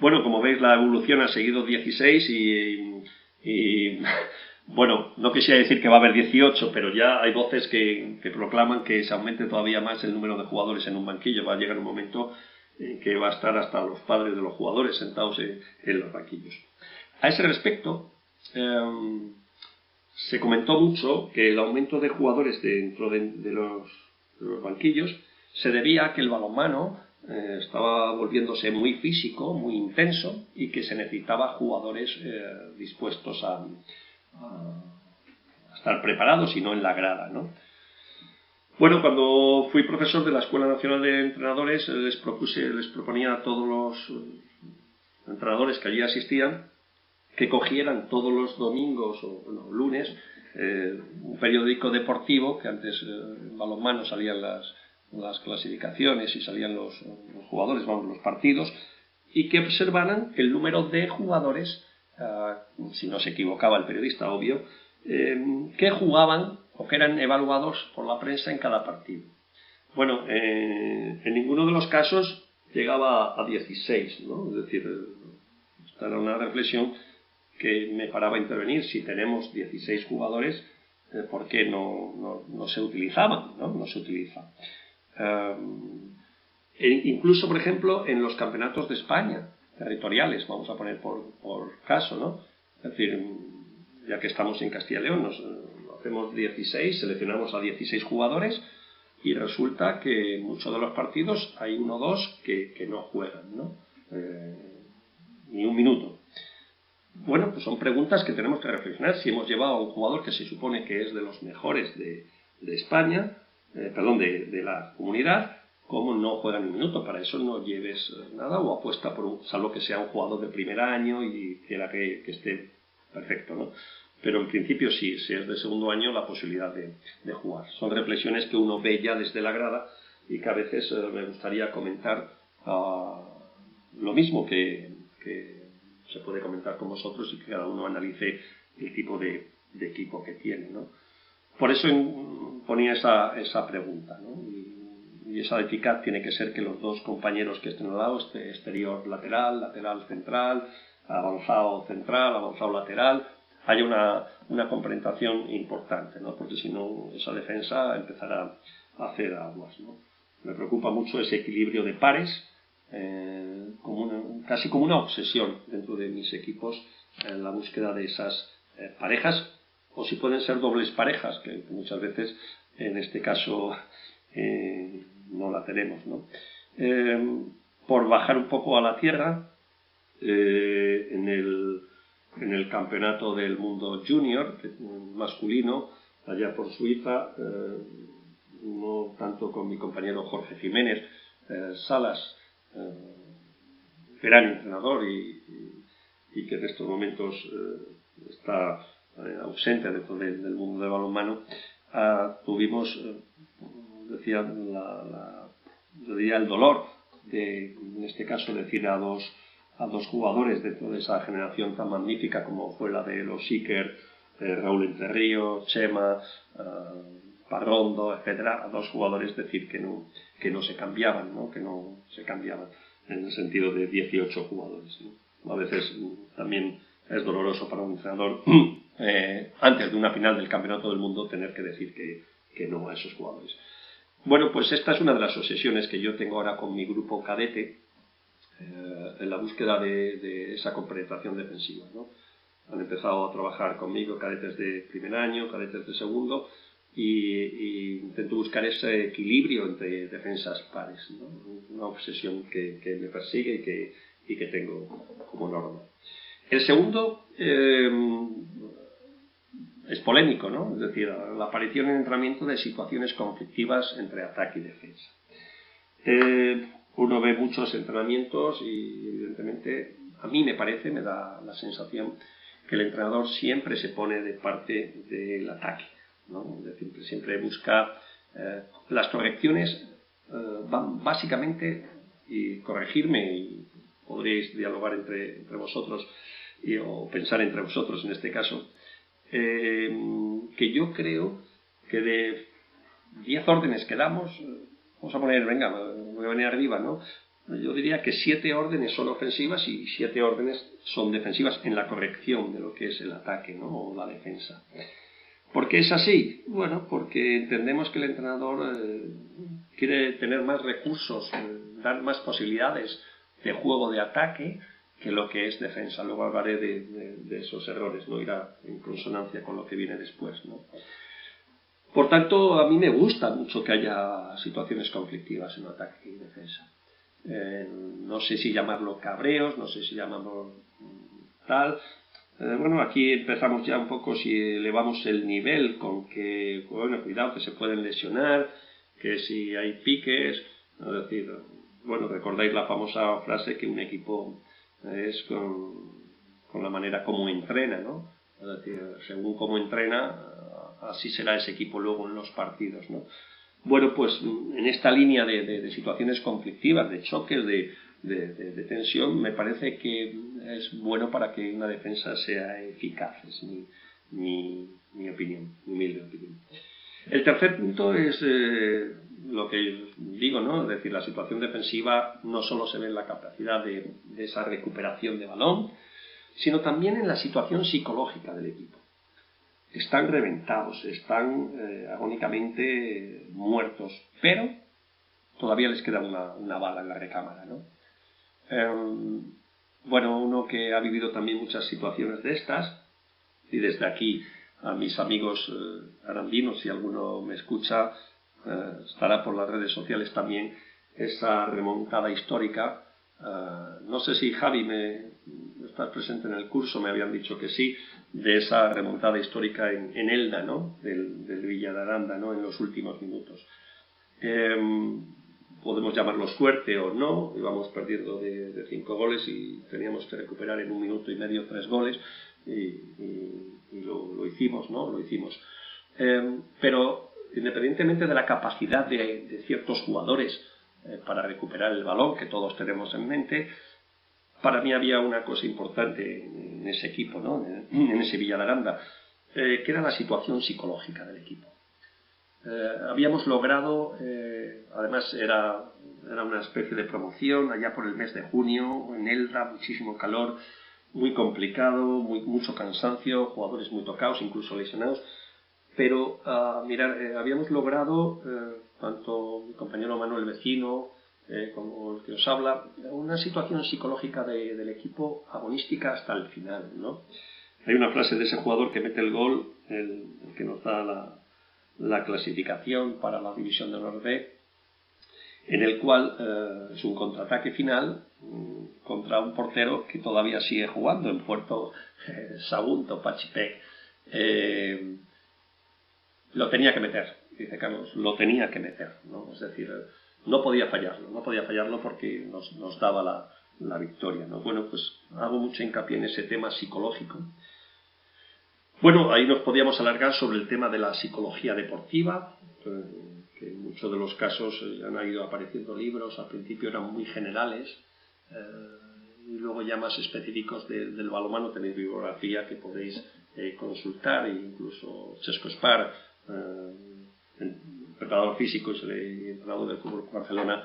Bueno, como veis, la evolución ha seguido 16 y bueno, no quisiera decir que va a haber 18, pero ya hay voces que proclaman que se aumente todavía más el número de jugadores en un banquillo. Va a llegar un momento que va a estar hasta los padres de los jugadores sentados en los banquillos. A ese respecto, se comentó mucho que el aumento de jugadores dentro de los banquillos se debía a que el balonmano estaba volviéndose muy físico, muy intenso, y que se necesitaba jugadores dispuestos a estar preparados y no en la grada, ¿no? Bueno, cuando fui profesor de la Escuela Nacional de Entrenadores, les proponía a todos los entrenadores que allí asistían que cogieran todos los domingos o lunes un periódico deportivo, que antes en balonmano salían las clasificaciones y salían los jugadores, los partidos, y que observaran el número de jugadores, si no se equivocaba el periodista, obvio, que jugaban o que eran evaluados por la prensa en cada partido. Bueno, en ninguno de los casos llegaba a 16, ¿no? Es decir, esta era una reflexión que me paraba a intervenir. Si tenemos 16 jugadores, ¿por qué no se utilizaban? No se utilizan. Incluso, por ejemplo, en los campeonatos de España, territoriales, vamos a poner por caso, ¿no? Es decir, ya que estamos en Castilla y León, hacemos 16, seleccionamos a 16 jugadores y resulta que en muchos de los partidos hay uno o dos que no juegan, ¿no? Ni un minuto. Bueno, pues son preguntas que tenemos que reflexionar. Si hemos llevado a un jugador que se supone que es de los mejores de España, de la comunidad, ¿cómo no juega ni un minuto? Para eso no lleves nada o apuesta por salvo que sea un jugador de primer año y quiera que esté perfecto, ¿no? Pero en principio sí, si es de segundo año, la posibilidad de jugar. Son reflexiones que uno ve ya desde la grada y que a veces me gustaría comentar lo mismo que se puede comentar con vosotros y que cada uno analice el tipo de equipo que tiene, ¿no? Por eso ponía esa pregunta, ¿no? Y esa eficaz tiene que ser que los dos compañeros que estén al lado, exterior lateral, lateral central, avanzado central, avanzado lateral, haya una complementación importante, ¿no? Porque si no, esa defensa empezará a hacer aguas, ¿no? Me preocupa mucho ese equilibrio de pares, casi como una obsesión dentro de mis equipos, en la búsqueda de esas parejas, o si pueden ser dobles parejas, que muchas veces en este caso no la tenemos, ¿no? Por bajar un poco a la tierra, en el campeonato del mundo junior masculino, allá por Suiza, no tanto con mi compañero Jorge Jiménez Salas, gran entrenador y que en estos momentos está ausente dentro del mundo del balonmano, tuvimos, decía, yo diría el dolor de, en este caso, decir a dos jugadores dentro de esa generación tan magnífica como fue la de los Iker, Raúl Entre Ríos, Chema, Parrondo, etcétera, a dos jugadores decir que no se cambiaban, ¿no? Que no se cambiaban en el sentido de 18 jugadores, ¿no? A veces también es doloroso para un entrenador antes de una final del Campeonato del Mundo tener que decir que no a esos jugadores. Bueno, pues esta es una de las obsesiones que yo tengo ahora con mi grupo cadete, en la búsqueda de esa compenetración defensiva, ¿no? Han empezado a trabajar conmigo cadetes de primer año, cadetes de segundo, y intento buscar ese equilibrio entre defensas pares, ¿no? Una obsesión que me persigue y que tengo como norma. El segundo es polémico, ¿no? Es decir, la aparición en entrenamiento de situaciones conflictivas entre ataque y defensa. Uno ve muchos entrenamientos y evidentemente a mí me da la sensación que el entrenador siempre se pone de parte del ataque, ¿no? Es decir, que siempre busca las correcciones, van básicamente, y corregirme, y podréis dialogar entre vosotros o pensar entre vosotros en este caso, que yo creo que de 10 órdenes que damos, vamos a poner, venga, voy a venir arriba, ¿no? Yo diría que 7 órdenes son ofensivas y 7 órdenes son defensivas en la corrección de lo que es el ataque, ¿no? O la defensa. ¿Por qué es así? Bueno, porque entendemos que el entrenador quiere tener más recursos dan más posibilidades de juego de ataque que lo que es defensa. Luego hablaré de esos errores, no irá en consonancia con lo que viene después, ¿no? Por tanto, a mí me gusta mucho que haya situaciones conflictivas en ataque y defensa. No sé si llamarlo cabreos, no sé si llamarlo tal. Bueno, aquí empezamos ya un poco si elevamos el nivel con que, bueno, cuidado, que se pueden lesionar, que si hay piques, es decir, bueno, recordáis la famosa frase que un equipo es con la manera como entrena, ¿no? Es decir, según cómo entrena, así será ese equipo luego en los partidos, ¿no? Bueno, pues en esta línea de situaciones conflictivas, de choques, de tensión, me parece que es bueno para que una defensa sea eficaz. Es mi opinión, mi humilde opinión. El tercer punto es lo que digo, ¿no? Es decir, la situación defensiva no solo se ve en la capacidad de esa recuperación de balón, sino también en la situación psicológica del equipo. Están reventados, están agónicamente muertos, pero todavía les queda una bala en la recámara, ¿no? Bueno, uno que ha vivido también muchas situaciones de estas, y desde aquí a mis amigos arandinos, si alguno me escucha, estará por las redes sociales también esa remontada histórica. No sé si Javi estás presente en el curso, me habían dicho que sí, de esa remontada histórica en Elda, ¿no? del Villa de Aranda, ¿no? En los últimos minutos. Podemos llamarlo suerte o no, íbamos perdiendo de 5 goles y teníamos que recuperar en 1 minuto y medio 3 goles y lo hicimos, ¿no? Lo hicimos. Pero independientemente de la capacidad de ciertos jugadores para recuperar el balón, que todos tenemos en mente, para mí había una cosa importante en ese equipo, ¿no? En ese Villa de Aranda, que era la situación psicológica del equipo. Habíamos logrado, además era una especie de promoción allá por el mes de junio, en Elda, muchísimo calor, muy complicado, mucho cansancio, jugadores muy tocados, incluso lesionados, pero habíamos logrado, tanto mi compañero Manuel Vecino como el que os habla, una situación psicológica del equipo agonística hasta el final, ¿no? Hay una frase de ese jugador que mete el gol, el que nos da la clasificación para la división de honor B, en el cual es un contraataque final contra un portero que todavía sigue jugando en Puerto Sagunto, Pachipec. Lo tenía que meter, dice Carlos, lo tenía que meter, ¿no? Es decir, no podía fallarlo porque nos daba la victoria, ¿no? Bueno, pues hago mucho hincapié en ese tema psicológico. Bueno, ahí nos podíamos alargar sobre el tema de la psicología deportiva, que en muchos de los casos han ido apareciendo libros, al principio eran muy generales, y luego ya más específicos del balonmano tenéis bibliografía que podéis consultar, e incluso Chesco Spar, preparador físico y entrenador del Fútbol Club Barcelona,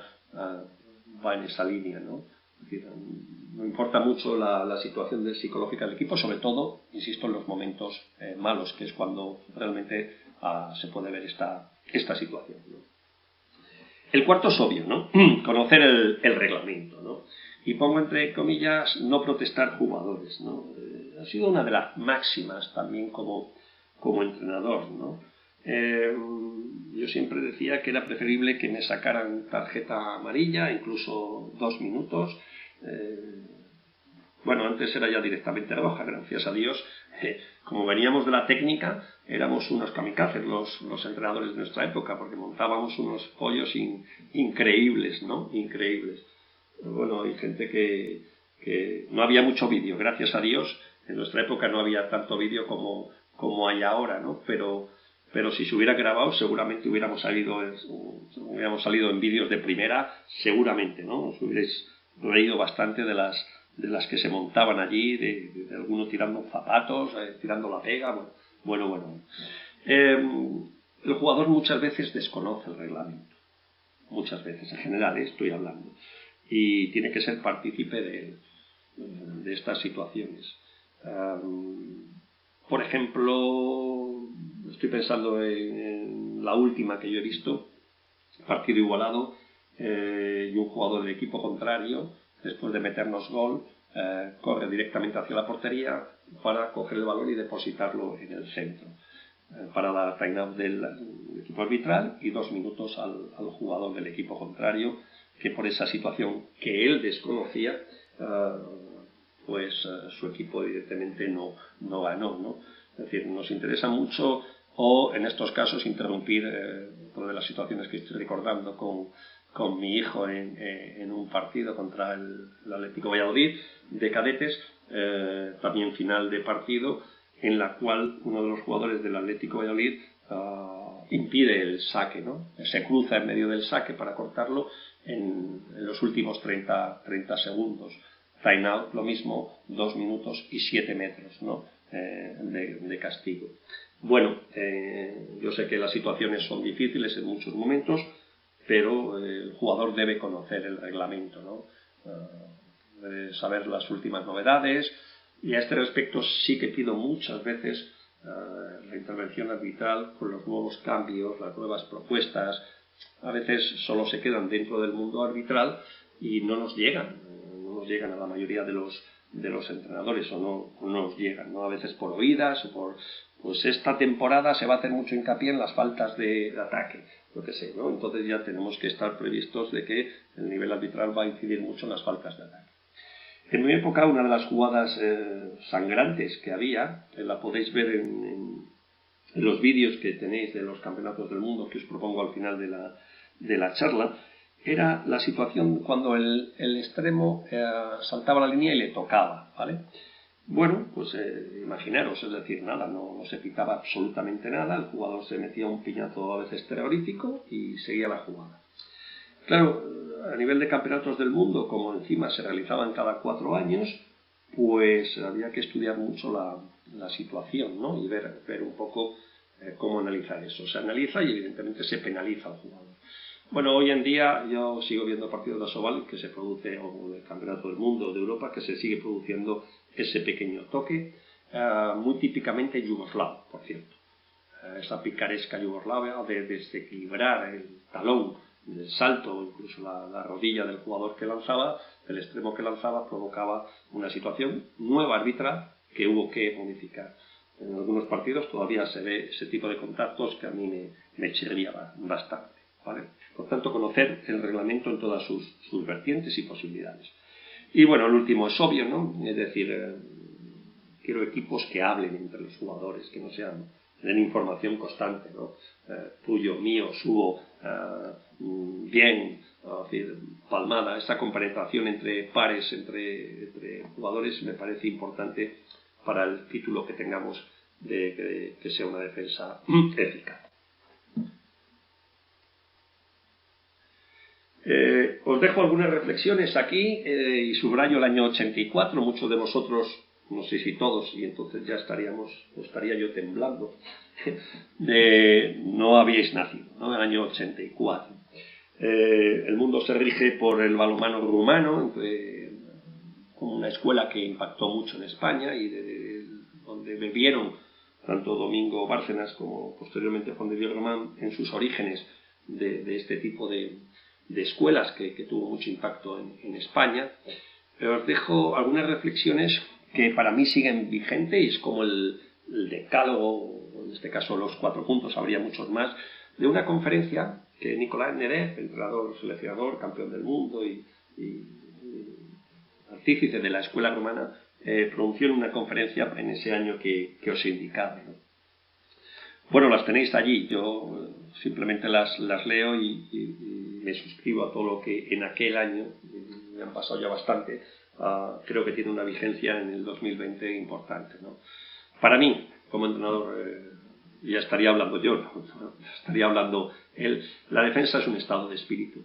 va en esa línea, ¿no? Es decir, me importa mucho la situación psicológica del equipo, sobre todo, insisto, en los momentos malos, que es cuando realmente se puede ver esta situación, ¿no? El cuarto es obvio, ¿no? Conocer el reglamento, ¿no? Y pongo entre comillas, no protestar jugadores, ¿no? Ha sido una de las máximas también como entrenador, ¿no? Yo siempre decía que era preferible que me sacaran tarjeta amarilla, incluso 2 minutos. Bueno, antes era ya directamente roja, gracias a Dios. Como veníamos de la técnica, éramos unos kamikazes los entrenadores de nuestra época, porque montábamos unos pollos increíbles, ¿no? Increíbles. Bueno, hay gente que no había mucho vídeo, gracias a Dios. En nuestra época no había tanto vídeo como hay ahora, ¿no? Pero si se hubiera grabado, seguramente hubiéramos salido en vídeos de primera, seguramente, ¿no? Os hubierais reído bastante de las que se montaban allí, de algunos tirando zapatos, tirando la pega, bueno. El jugador muchas veces desconoce el reglamento, muchas veces, en general, estoy hablando, y tiene que ser partícipe de estas situaciones. Por ejemplo, estoy pensando en la última que yo he visto, partido igualado, y un jugador del equipo contrario, después de meternos gol, corre directamente hacia la portería para coger el balón y depositarlo en el centro. Para la time-out del equipo arbitral y 2 minutos al jugador del equipo contrario, que por esa situación que él desconocía, su equipo evidentemente no ganó, ¿no? Es decir, nos interesa mucho, o en estos casos interrumpir una de las situaciones que estoy recordando con mi hijo en un partido contra el Atlético Valladolid de cadetes, también final de partido, en la cual uno de los jugadores del Atlético Valladolid impide el saque, ¿no? Se cruza en medio del saque para cortarlo en los últimos 30 segundos. Time out, lo mismo, 2 minutos y 7 metros, ¿no? de castigo. Bueno, yo sé que las situaciones son difíciles en muchos momentos, pero el jugador debe conocer el reglamento, ¿no? Debe saber las últimas novedades, y a este respecto sí que pido muchas veces la intervención arbitral con los nuevos cambios, las nuevas propuestas. A veces solo se quedan dentro del mundo arbitral y no nos llegan a la mayoría de los entrenadores, o no nos llegan, ¿no? A veces por oídas o por, pues esta temporada se va a hacer mucho hincapié en las faltas de ataque, lo que sé, ¿no? Entonces ya tenemos que estar previstos de que el nivel arbitral va a incidir mucho en las faltas de ataque. En mi época, una de las jugadas sangrantes que había, la podéis ver en los vídeos que tenéis de los campeonatos del mundo que os propongo al final de la charla, era la situación cuando el extremo saltaba la línea y le tocaba, ¿vale? Bueno, pues imaginaros, es decir, nada, no se pitaba absolutamente nada, el jugador se metía un piñazo a veces terrorífico y seguía la jugada. Claro, a nivel de campeonatos del mundo, como encima se realizaban cada 4 años, pues había que estudiar mucho la situación, ¿no? Y ver un poco cómo analizar eso. Se analiza y evidentemente se penaliza al jugador. Bueno, hoy en día yo sigo viendo partidos de Asobal que se produce, o del Campeonato del Mundo de Europa, que se sigue produciendo ese pequeño toque, muy típicamente yugoslavo, por cierto. Esa picaresca yugoslava de desequilibrar el talón, el salto, o incluso la rodilla del jugador que lanzaba, el extremo que lanzaba, provocaba una situación nueva arbitral que hubo que modificar. En algunos partidos todavía se ve ese tipo de contactos que a mí me chirriaba bastante, ¿vale? Por tanto, conocer el reglamento en todas sus vertientes y posibilidades. Y bueno, el último es obvio, ¿no? Es decir, quiero equipos que hablen entre los jugadores, que no den información constante, ¿no? Tuyo, mío, subo, bien, es decir, palmada. Esta compenetración entre pares, entre jugadores, me parece importante para el título que tengamos de que sea una defensa eficaz. Os dejo algunas reflexiones aquí y subrayo el año 84. Muchos de vosotros, no sé si todos, y entonces ya estaría yo temblando, no habíais nacido, ¿no? El año 84. El mundo se rige por el balonmano rumano, como una escuela que impactó mucho en España y donde bebieron tanto Domingo Bárcenas como posteriormente Juan de Dios Román en sus orígenes de este tipo de escuelas que tuvo mucho impacto en España. Pero os dejo algunas reflexiones que para mí siguen vigentes, como el decálogo, en este caso los 4 puntos, habría muchos más, de una conferencia que Nicolás Nedev, entrenador, seleccionador, campeón del mundo y artífice de la escuela romana, pronunció en una conferencia en ese año que os he indicado, ¿no? Bueno, las tenéis allí, yo simplemente las leo y me suscribo a todo lo que en aquel año, me han pasado ya bastante, creo que tiene una vigencia en el 2020 importante, ¿no? Para mí, como entrenador, ya estaría hablando yo, ¿no? Estaría hablando él. La defensa es un estado de espíritu,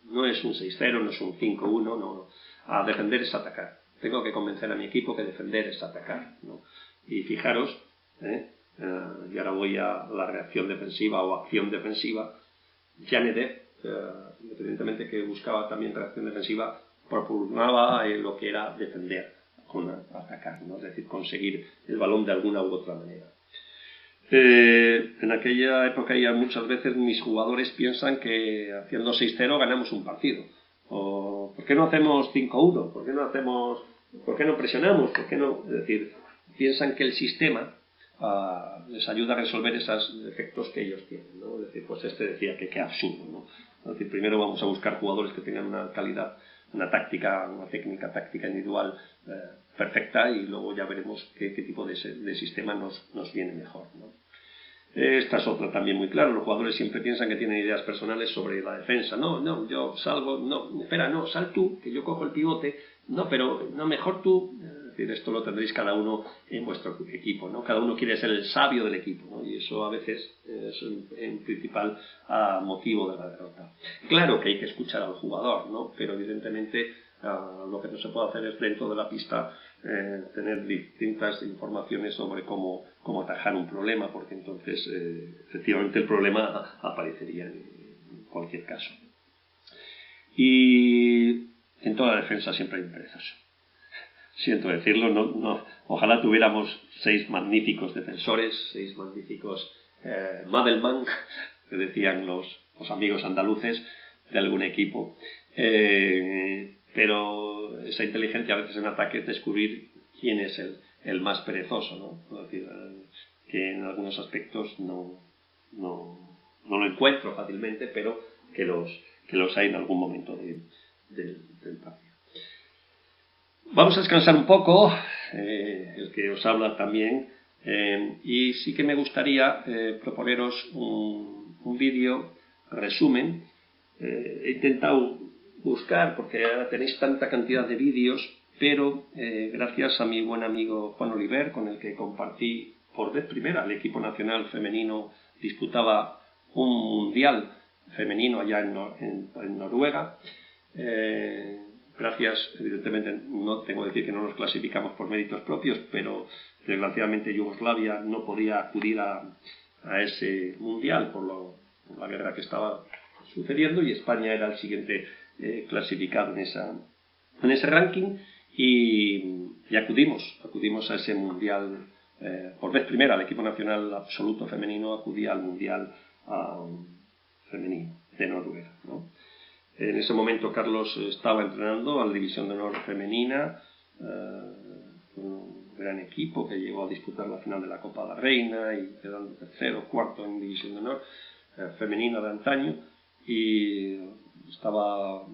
no es un 6-0, no es un 5-1, no. A defender es atacar. Tengo que convencer a mi equipo que defender es atacar, ¿no? Y fijaros, y ahora voy a la reacción defensiva o acción defensiva. Nedev, independientemente que buscaba también reacción defensiva, propugnaba lo que era defender con atacar, ¿no? Es decir, conseguir el balón de alguna u otra manera. En aquella época ya muchas veces mis jugadores piensan que haciendo 6-0 ganamos un partido. O ¿por qué no hacemos 5-1? ¿Por qué no presionamos? ¿Por qué no? Es decir, piensan que el sistema les ayuda a resolver esos defectos que ellos tienen, ¿no? Es decir, pues decía que qué absurdo, ¿no? Es decir, primero vamos a buscar jugadores que tengan una calidad, una técnica táctica individual perfecta, y luego ya veremos qué tipo de sistema nos viene mejor, ¿no? Esta es otra también muy clara. Los jugadores siempre piensan que tienen ideas personales sobre la defensa. No, yo salgo, no, espera, no, sal tú, que yo cojo el pivote. No, pero no, mejor tú. Es decir, esto lo tendréis cada uno en vuestro equipo, ¿no? Cada uno quiere ser el sabio del equipo, ¿no? Y eso a veces es en principal motivo de la derrota. Claro que hay que escuchar al jugador, ¿no? Pero evidentemente lo que no se puede hacer es, dentro de la pista, tener distintas informaciones sobre cómo atajar un problema, porque entonces efectivamente el problema aparecería en cualquier caso. Y en toda la defensa siempre hay un perezoso. Siento decirlo, no, ojalá tuviéramos 6 magníficos defensores, 6 magníficos Madelman, que decían los amigos andaluces de algún equipo. Pero esa inteligencia a veces en ataque es descubrir quién es el más perezoso, ¿no? Es decir, que en algunos aspectos no lo encuentro fácilmente, pero que los hay en algún momento del partido. Vamos a descansar un poco, el que os habla también, y sí que me gustaría proponeros un vídeo resumen. He intentado buscar, porque ahora tenéis tanta cantidad de vídeos, pero gracias a mi buen amigo Juan Oliver, con el que compartí por vez primera el equipo nacional femenino, disputaba un mundial femenino allá en Noruega. Gracias, evidentemente, no tengo que decir que no nos clasificamos por méritos propios, pero desgraciadamente Yugoslavia no podía acudir a ese mundial por la guerra que estaba sucediendo, y España era el siguiente clasificado en ese ranking, y acudimos a ese mundial por vez primera. El equipo nacional absoluto femenino acudía al mundial femenino de Noruega, ¿no? En ese momento Carlos estaba entrenando a la División de Honor femenina, un gran equipo que llegó a disputar la final de la Copa de la Reina y quedando tercero, cuarto en División de Honor femenina de antaño, y estaba,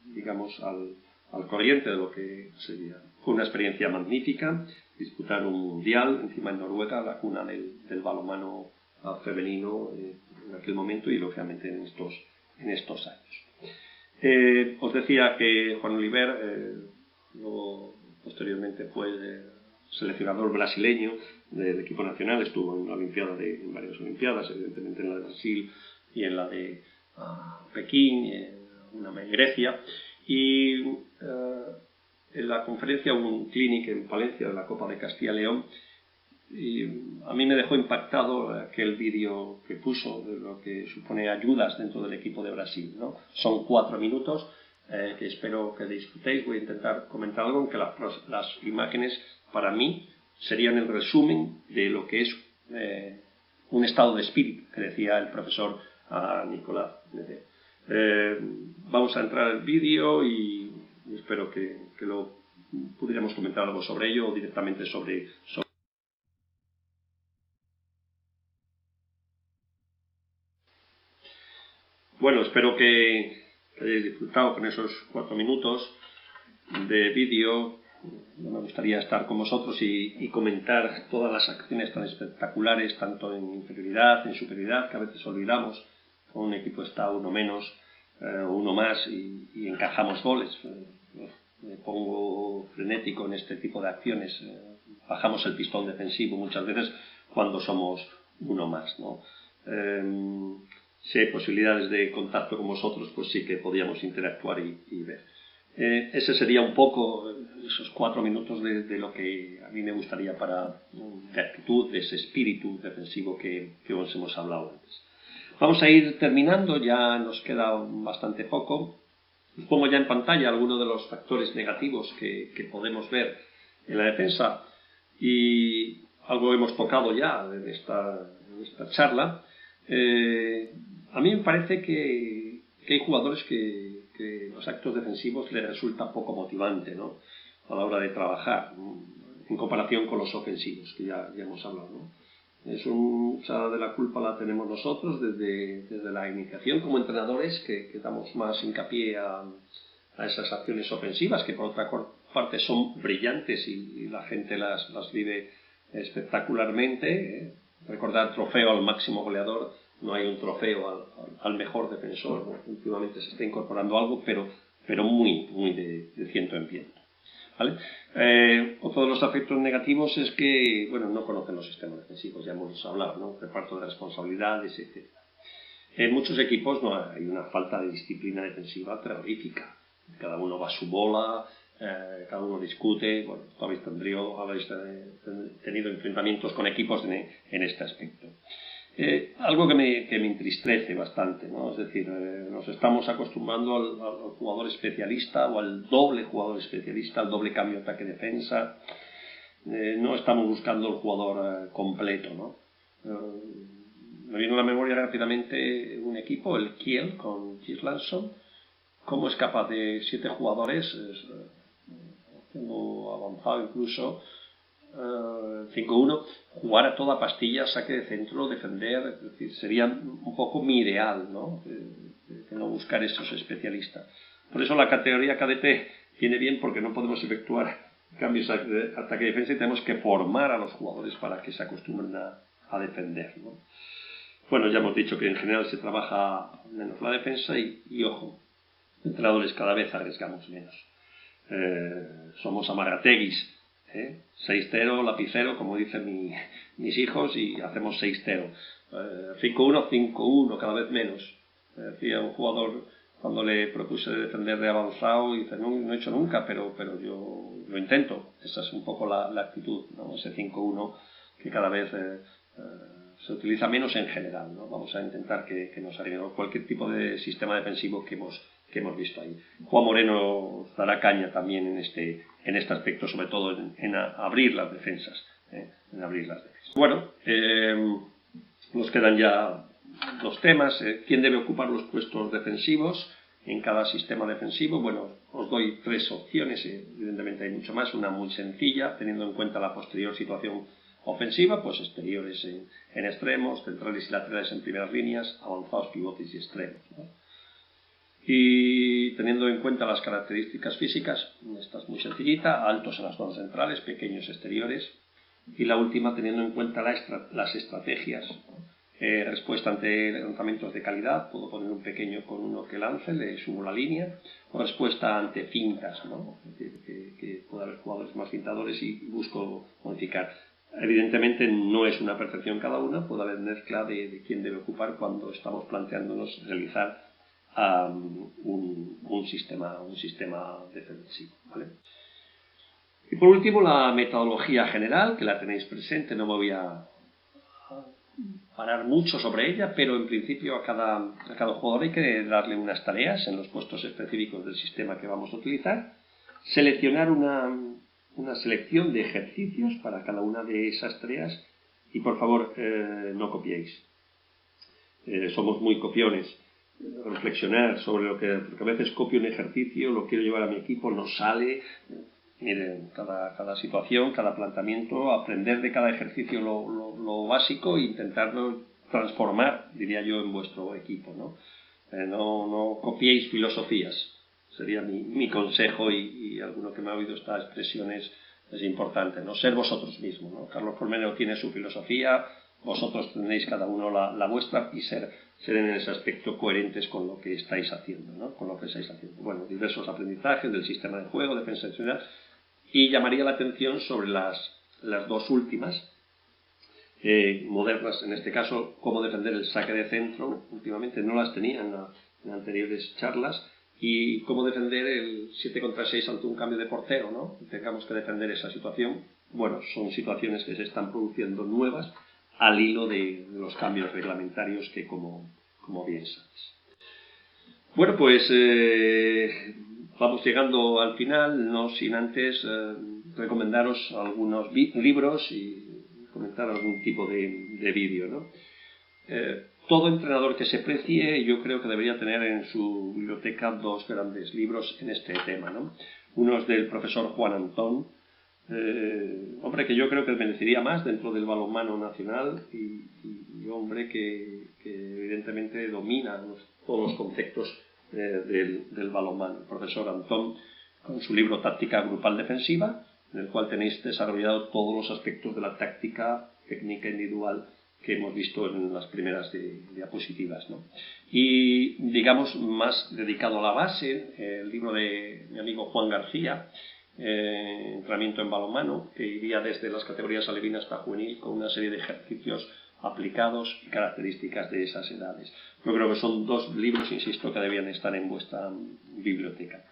digamos, al corriente de lo que sería. Fue una experiencia magnífica disputar un mundial encima en Noruega, la cuna del balonmano femenino en aquel momento, y lógicamente en estos años. Os decía que Juan Oliver posteriormente fue seleccionador brasileño del equipo nacional, estuvo en varias olimpiadas, evidentemente en la de Brasil y en la de Pekín, una en Grecia, y en la conferencia un clinic en Palencia de la Copa de Castilla y León, y a mí me dejó impactado aquel vídeo que puso de lo que supone ayudas dentro del equipo de Brasil, ¿no? Son 4 minutos que espero que disfrutéis. Voy a intentar comentar algo, aunque las imágenes para mí serían el resumen de lo que es un estado de espíritu, que decía el profesor Nicolás. Vamos a entrar al vídeo y espero que luego pudiéramos comentar algo sobre ello, o directamente sobre Bueno, espero que hayáis disfrutado con esos 4 minutos de vídeo. Me gustaría estar con vosotros y comentar todas las acciones tan espectaculares, tanto en inferioridad, en superioridad, que a veces olvidamos. Un equipo está uno menos, uno más, y encajamos goles. Me pongo frenético en este tipo de acciones. Bajamos el pistón defensivo muchas veces cuando somos uno más, ¿no? Si hay posibilidades de contacto con vosotros, pues sí que podíamos interactuar y ver. Ese sería un poco esos 4 minutos de lo que a mí me gustaría de actitud, de ese espíritu defensivo que os hemos hablado antes. Vamos a ir terminando, ya nos queda bastante poco. Os pongo ya en pantalla algunos de los factores negativos que podemos ver en la defensa, y algo hemos tocado ya en esta charla. A mí me parece que hay jugadores que los actos defensivos les resulta poco motivante, ¿no?, a la hora de trabajar, en comparación con los ofensivos, que ya hemos hablado, ¿no? Mucha de la culpa la tenemos nosotros desde la iniciación como entrenadores, que damos más hincapié a esas acciones ofensivas, que por otra parte son brillantes y la gente las vive espectacularmente. Recordar trofeo al máximo goleador, no hay un trofeo al mejor defensor, ¿no? Últimamente se está incorporando algo, pero muy de ciento en ciento, ¿vale? Otro de los aspectos negativos es que, bueno, no conocen los sistemas defensivos, ya hemos hablado, ¿no?, reparto de responsabilidades, etc. En muchos equipos no hay una falta de disciplina defensiva terrorífica. Cada uno va a su bola, cada uno discute. Bueno, habéis tenido enfrentamientos con equipos en este aspecto. Algo que me entristece bastante, ¿no? Es decir, nos estamos acostumbrando al jugador especialista o al doble jugador especialista, al doble cambio ataque-defensa. No estamos buscando el jugador completo, ¿no? Me viene a la memoria rápidamente un equipo, el Kiel, con Gislason, cómo es capaz de 7 jugadores, tengo avanzado incluso, 5-1, jugar a toda pastilla, saque de centro, defender. Es decir, sería un poco mi ideal, ¿no?, que no buscar esos especialistas. Por eso la categoría cadete viene bien, porque no podemos efectuar cambios de ataque-defensa y tenemos que formar a los jugadores para que se acostumbren a defender, ¿no? Bueno, ya hemos dicho que en general se trabaja menos la defensa y ojo, entrenadores cada vez arriesgamos menos. Somos amarateguis, 6-0, lapicero, como dicen mis hijos, y hacemos 6-0. 5-1, 5-1, cada vez menos. Decía un jugador cuando le propuse defender de avanzado, y dice, no he hecho nunca, pero yo lo intento. Esa es un poco la actitud, ¿no? Ese 5-1 que cada vez se utiliza menos en general, ¿no? Vamos a intentar que nos arriesgue cualquier tipo de sistema defensivo que hemos visto ahí. Juan Moreno dará caña también en este aspecto, sobre todo en abrir las defensas. Bueno, nos quedan ya 2 temas. ¿Quién debe ocupar los puestos defensivos en cada sistema defensivo? Bueno, os doy 3 opciones, evidentemente hay mucho más. Una muy sencilla, teniendo en cuenta la posterior situación ofensiva, pues exteriores en extremos, centrales y laterales en primeras líneas, avanzados, pivotes y extremos, ¿no? Y teniendo en cuenta las características físicas, esta es muy sencillita: altos en las zonas centrales, pequeños exteriores. Y la última, teniendo en cuenta las estrategias. Respuesta ante lanzamientos de calidad, puedo poner un pequeño con uno que lance, le subo la línea. O respuesta ante fintas, ¿no? Es decir, que puede haber jugadores más fintadores y busco modificar. Evidentemente no es una perfección cada una, puede haber mezcla de quién debe ocupar cuando estamos planteándonos realizar un sistema defensivo, ¿vale? Y por último, la metodología general, que la tenéis presente, no me voy a parar mucho sobre ella, pero en principio a cada jugador hay que darle unas tareas en los puestos específicos del sistema que vamos a utilizar, seleccionar una selección de ejercicios para cada una de esas tareas y, por favor, no copiéis. Somos muy copiones. Reflexionar sobre porque a veces copio un ejercicio, lo quiero llevar a mi equipo, no sale. Miren, cada situación, cada planteamiento, aprender de cada ejercicio lo básico e intentarlo transformar, diría yo, en vuestro equipo, ¿no? No copiéis filosofías, sería mi consejo, y alguno que me ha oído estas expresiones es importante, ¿no? Ser vosotros mismos, ¿no? Carlos Colmenero tiene su filosofía, vosotros tenéis cada uno la vuestra, y ser en ese aspecto coherentes con lo que estáis haciendo, ¿no? Con lo que estáis haciendo. Bueno, diversos aprendizajes del sistema de juego, defensa y seguridad, y llamaría la atención sobre las 2 últimas, modernas en este caso: cómo defender el saque de centro. Últimamente no las tenía en anteriores charlas. Y cómo defender el 7 contra 6 ante un cambio de portero, ¿no? Tengamos que defender esa situación. Bueno, son situaciones que se están produciendo nuevas al hilo de los cambios reglamentarios que, como bien sabes. Bueno, pues vamos llegando al final, no sin antes recomendaros algunos libros y comentar algún tipo de vídeo, ¿no? Todo entrenador que se precie, yo creo que debería tener en su biblioteca dos grandes libros en este tema, ¿no? Uno es del profesor Juan Antón, hombre que yo creo que merecería más dentro del balonmano nacional y hombre que evidentemente domina todos los conceptos del balonmano. El profesor Antón, con su libro Táctica Grupal Defensiva, en el cual tenéis desarrollado todos los aspectos de la táctica técnica individual que hemos visto en las primeras diapositivas, ¿no? Y, digamos, más dedicado a la base, el libro de mi amigo Juan García, Entrenamiento en balonmano, que iría desde las categorías alevín hasta juvenil con una serie de ejercicios aplicados y características de esas edades. Yo creo que son dos libros, insisto, que debían estar en vuestra biblioteca.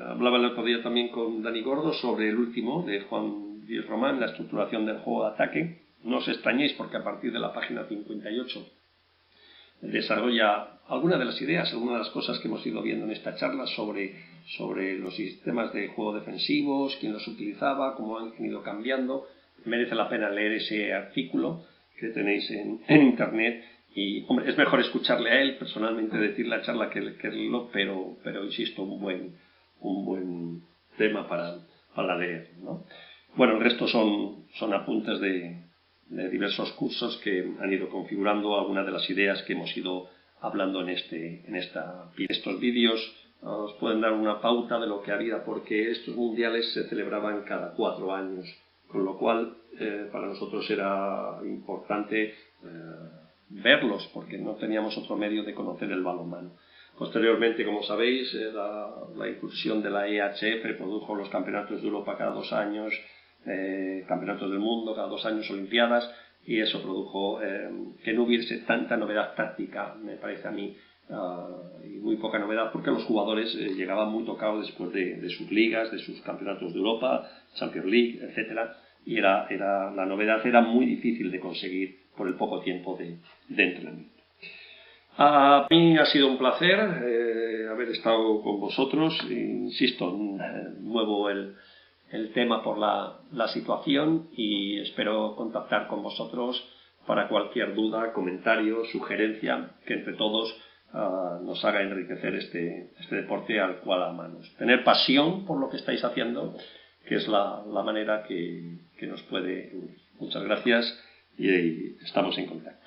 Hablaba el otro día también con Dani Gordo sobre el último de Juan Díez Román, la estructuración del juego de ataque. No os extrañéis porque a partir de la página 58 desarrolla algunas de las ideas, algunas de las cosas que hemos ido viendo en esta charla sobre los sistemas de juego defensivos, quién los utilizaba, cómo han ido cambiando. Merece la pena leer ese artículo que tenéis en internet y, hombre, es mejor escucharle a él, personalmente decir la charla que leerlo, pero insisto, un buen tema para leer, ¿no? Bueno, el resto son apuntes de diversos cursos que han ido configurando algunas de las ideas que hemos ido hablando en estos vídeos. Os pueden dar una pauta de lo que había, porque estos mundiales se celebraban cada 4 años, con lo cual para nosotros era importante verlos, porque no teníamos otro medio de conocer el balonmano. Posteriormente, como sabéis, la incursión de la EHF produjo los campeonatos de Europa cada 2 años, campeonatos del mundo cada 2 años, olimpiadas, y eso produjo que no hubiese tanta novedad táctica, me parece a mí, y muy poca novedad, porque los jugadores llegaban muy tocados después de sus ligas, de sus campeonatos de Europa, Champions League, etcétera, y la novedad era muy difícil de conseguir por el poco tiempo de entrenamiento. A mí ha sido un placer haber estado con vosotros. Insisto, muevo el tema por la situación y espero contactar con vosotros para cualquier duda, comentario, sugerencia que entre todos nos haga enriquecer este deporte al cual amamos. Tener pasión por lo que estáis haciendo, que es la manera que nos puede unir. Muchas gracias y estamos en contacto.